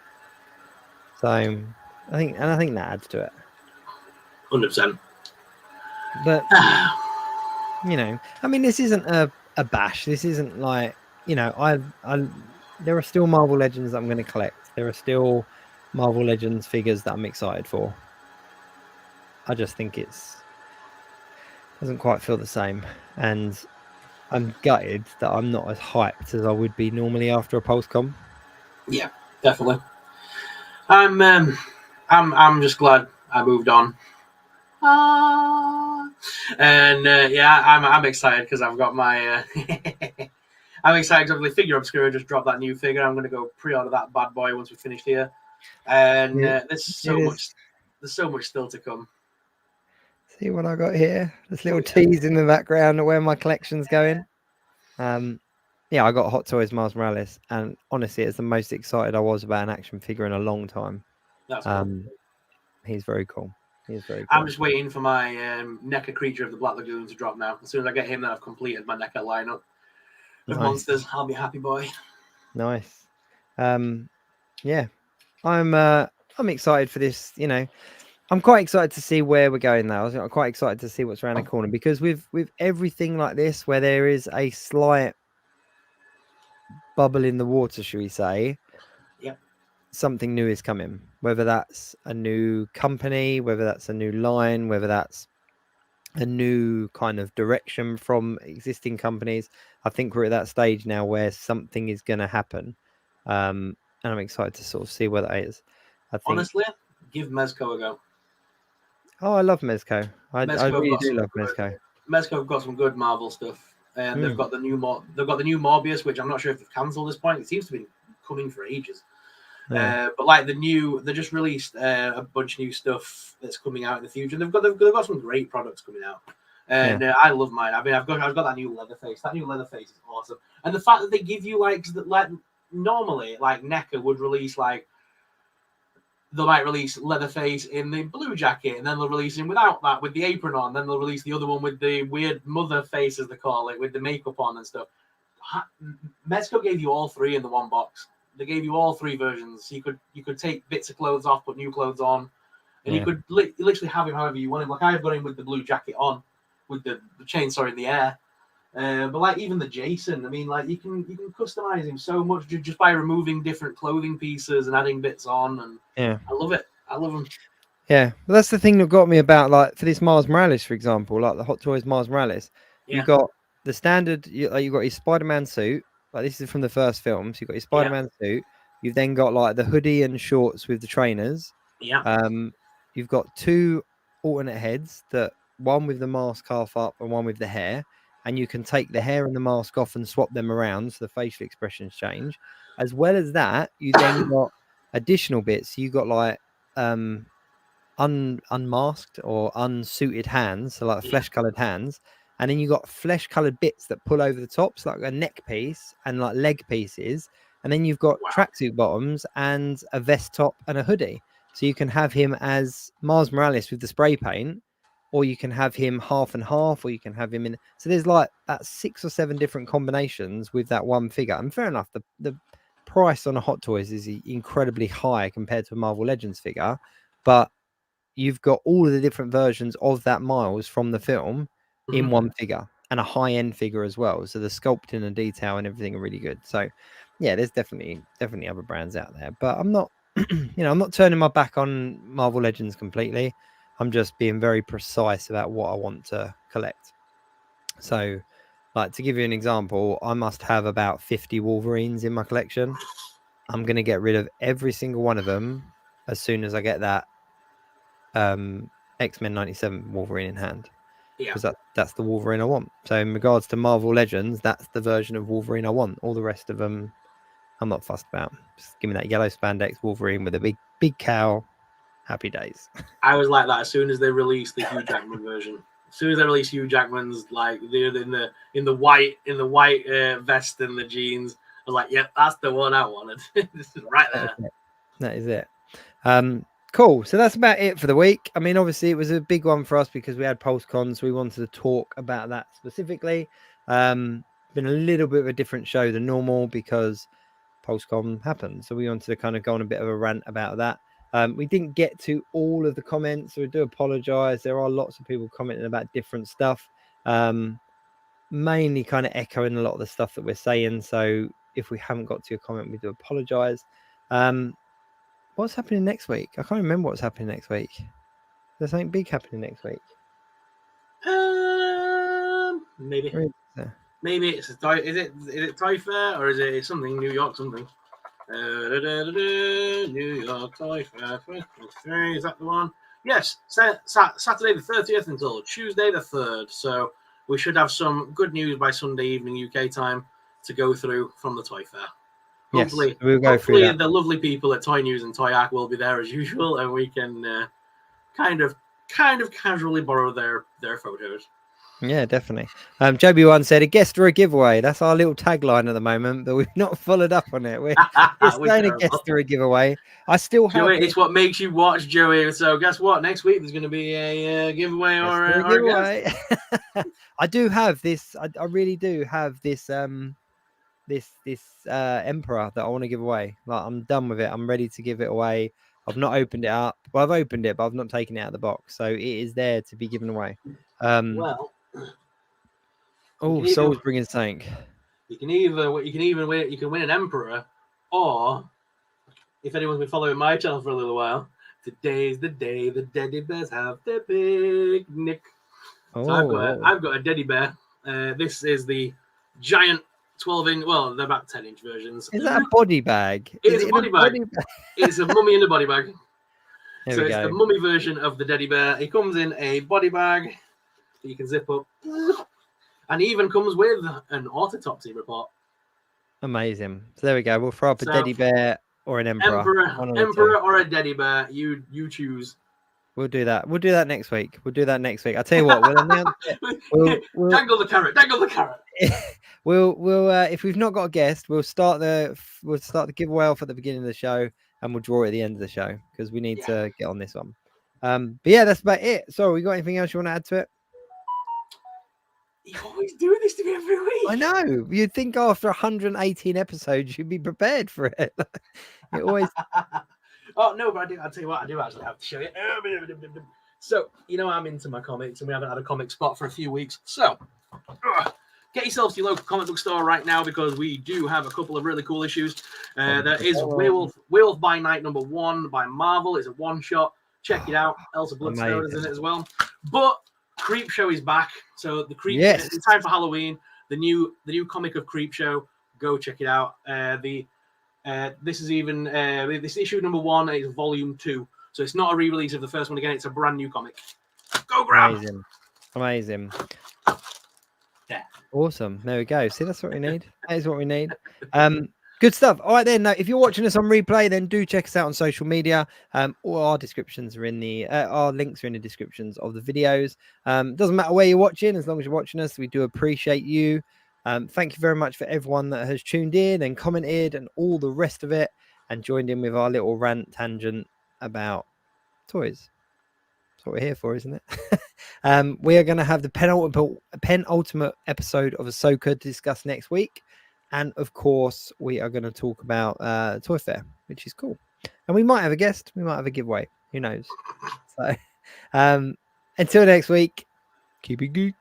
So I think that adds to it. 100%. But you know, I mean, this isn't a bash. This isn't like, you know, I there are still Marvel Legends that I'm going to collect. There are still Marvel Legends figures that I'm excited for. I just think it's doesn't quite feel the same, and I'm gutted that I'm not as hyped as I would be normally after a PulseCon. Yeah, definitely. I'm just glad I moved on. And yeah, I'm excited because I've got my. I'm excited because the Figure Obscura just dropped that new figure. I'm going to go pre-order that bad boy once we finished here, and there's so much still to come. See what I got here? This little tease in the background of where my collection's going. Yeah, I got Hot Toys Miles Morales, and honestly, it's the most excited I was about an action figure in a long time. That's cool. He's very cool. He's very cool. I'm just waiting for my NECA Creature of the Black Lagoon to drop now. As soon as I get him, then I've completed my NECA lineup of monsters. I'll be a happy boy. Nice. Yeah, I'm excited for this. You know, I'm quite excited to see where we're going now. I'm quite excited to see what's around the corner because with everything like this, where there is a slight bubble in the water, should we say? Yep. Something new is coming. Whether that's a new company, whether that's a new line, whether that's a new kind of direction from existing companies. I think we're at that stage now where something is going to happen, and I'm excited to sort of see where that is. I think, honestly, give Mezco a go. Oh, I love Mezco. I really do love Mezco. Mezco have got some good Marvel stuff, and they've got the new Morbius, which I'm not sure if they've cancelled at this point. It seems to be coming for ages. Yeah. But like they just released a bunch of new stuff that's coming out in the future. They've got some great products coming out, and I love mine. I mean, I've got that new Leatherface. That new Leatherface is awesome, and the fact that they give you like normally like NECA would release like. They might release Leatherface in the blue jacket, and then they'll release him without that, with the apron on. Then they'll release the other one with the weird mother face, as they call it, with the makeup on and stuff. Mezco gave you all three in the one box. They gave you all three versions. You could take bits of clothes off, put new clothes on, and you could literally have him however you want him. Like I've got him with the blue jacket on, with the chainsaw in the air. But like even the Jason, I mean, like you can customize him so much just by removing different clothing pieces and adding bits on, and I love it. I love him. Yeah, but that's the thing that got me about like for this Miles Morales, for example, like the Hot Toys Miles Morales. You got the standard. You got his Spider-Man suit. Like this is from the first film, so you got his Spider-Man suit. You've then got like the hoodie and shorts with the trainers. Yeah. You've got two alternate heads, that one with the mask half up and one with the hair. And you can take the hair and the mask off and swap them around so the facial expressions change. As well as that, you then got additional bits. You got like unmasked or unsuited hands, so like flesh-colored hands. And then you got flesh-colored bits that pull over the top, so like a neck piece and like leg pieces. And then you've got tracksuit bottoms and a vest top and a hoodie. So you can have him as Miles Morales with the spray paint, or you can have him half and half, or you can have him in. So there's like 6 or 7 different combinations with that one figure. And fair enough, the price on a Hot Toys is incredibly high compared to a Marvel Legends figure, but you've got all of the different versions of that Miles from the film in one figure, and a high-end figure as well. So the sculpting and detail and everything are really good. So yeah, there's definitely other brands out there, but I'm not I'm not turning my back on Marvel Legends completely. I'm just being very precise about what I want to collect. So, like, to give you an example, I must have about 50 Wolverines in my collection. I'm going to get rid of every single one of them as soon as I get that X-Men 97 Wolverine in hand. Because that's the Wolverine I want. So in regards to Marvel Legends, that's the version of Wolverine I want. All the rest of them, I'm not fussed about. Just give me that yellow spandex Wolverine with a big cow. Happy days. I was like that as soon as they released the Hugh Jackman version. As soon as they released Hugh Jackman's, like in the white vest and the jeans, I was like, "Yep, that's the one I wanted." This is right there. That is it. Cool. So that's about it for the week. I mean, obviously, it was a big one for us because we had PulseCon, so we wanted to talk about that specifically. Been a little bit of a different show than normal because PulseCon happened, so we wanted to kind of go on a bit of a rant about that. We didn't get to all of the comments, so we do apologize. There are lots of people commenting about different stuff, mainly kind of echoing a lot of the stuff that we're saying. So if we haven't got to your comment, we do apologize. What's happening next week? I can't remember what's happening next week. There's something big happening next week. Maybe it's is it Toy Fair or is it something New York something? New York Toy Fair 2023, is that the one? Yes, Saturday the 30th until Tuesday the 3rd. So we should have some good news by Sunday evening UK time to go through from the Toy Fair. Hopefully, yes, we'll go through that. The lovely people at Toy News and Toy Arc will be there as usual, and we can kind of casually borrow their photos. Yeah, definitely. Joby One said a guest or a giveaway. That's our little tagline at the moment, but we've not followed up on it. We're saying a guest or a giveaway. I still have Joey, it's what makes you watch, Joey. So guess what? Next week there's going to be a giveaway or a giveaway. I do have this. I really do have this. This Emperor that I want to give away. Like, I'm done with it. I'm ready to give it away. I've not opened it up. Well, I've opened it, but I've not taken it out of the box. So it is there to be given away. Soul's bringing something. You can win an Emperor, or if anyone's been following my channel for a little while, today's the day the Teddy Bears have their picnic. So I've got a Teddy Bear. This is the giant 12-inch, well, they're about 10-inch versions. Is that a body bag? It is a body bag. It's a mummy in a body bag. So it's the mummy version of the Teddy Bear. It comes in a body bag that you can zip up. And even comes with an autopsy report. Amazing. So there we go. We'll throw up a Teddy Bear or an Emperor. Emperor or a Teddy Bear. You choose. We'll do that. We'll do that next week. I'll tell you what. We'll announce it. We'll dangle the carrot. Dangle the carrot. We'll if we've not got a guest, we'll start the giveaway off at the beginning of the show, and we'll draw it at the end of the show because we need to get on this one. But yeah, that's about it. So, we got anything else you want to add to it? You always do this to me every week. I know. You'd think after 118 episodes, you'd be prepared for it. It always. Oh no, but I'll tell you what, I do actually have to show you. So, I'm into my comics, and we haven't had a comic spot for a few weeks. So, get yourselves to your local comic book store right now because we do have a couple of really cool issues. There is Werewolf by Night #1 by Marvel. It's a one-shot. Check it out. Elsa Bloodstone is in it as well. But Creepshow is back. So the it's time for Halloween. The new comic of Creepshow. Go check it out. This is even this issue #1 is volume 2. So it's not a re-release of the first one again. It's a brand new comic. Go grab. Amazing. Yeah. Awesome. There we go. See, that's what we need. That is what we need. Good stuff. All right then. Now, if you're watching us on replay, then do check us out on social media. All our descriptions are in our links are in the descriptions of the videos. Doesn't matter where you're watching, as long as you're watching us. We do appreciate you. Thank you very much for everyone that has tuned in and commented and all the rest of it and joined in with our little rant tangent about toys. That's what we're here for, isn't it? We are going to have the penultimate episode of Ahsoka to discuss next week. And of course, we are going to talk about Toy Fair, which is cool. And we might have a guest. We might have a giveaway. Who knows? So until next week, keep it geek.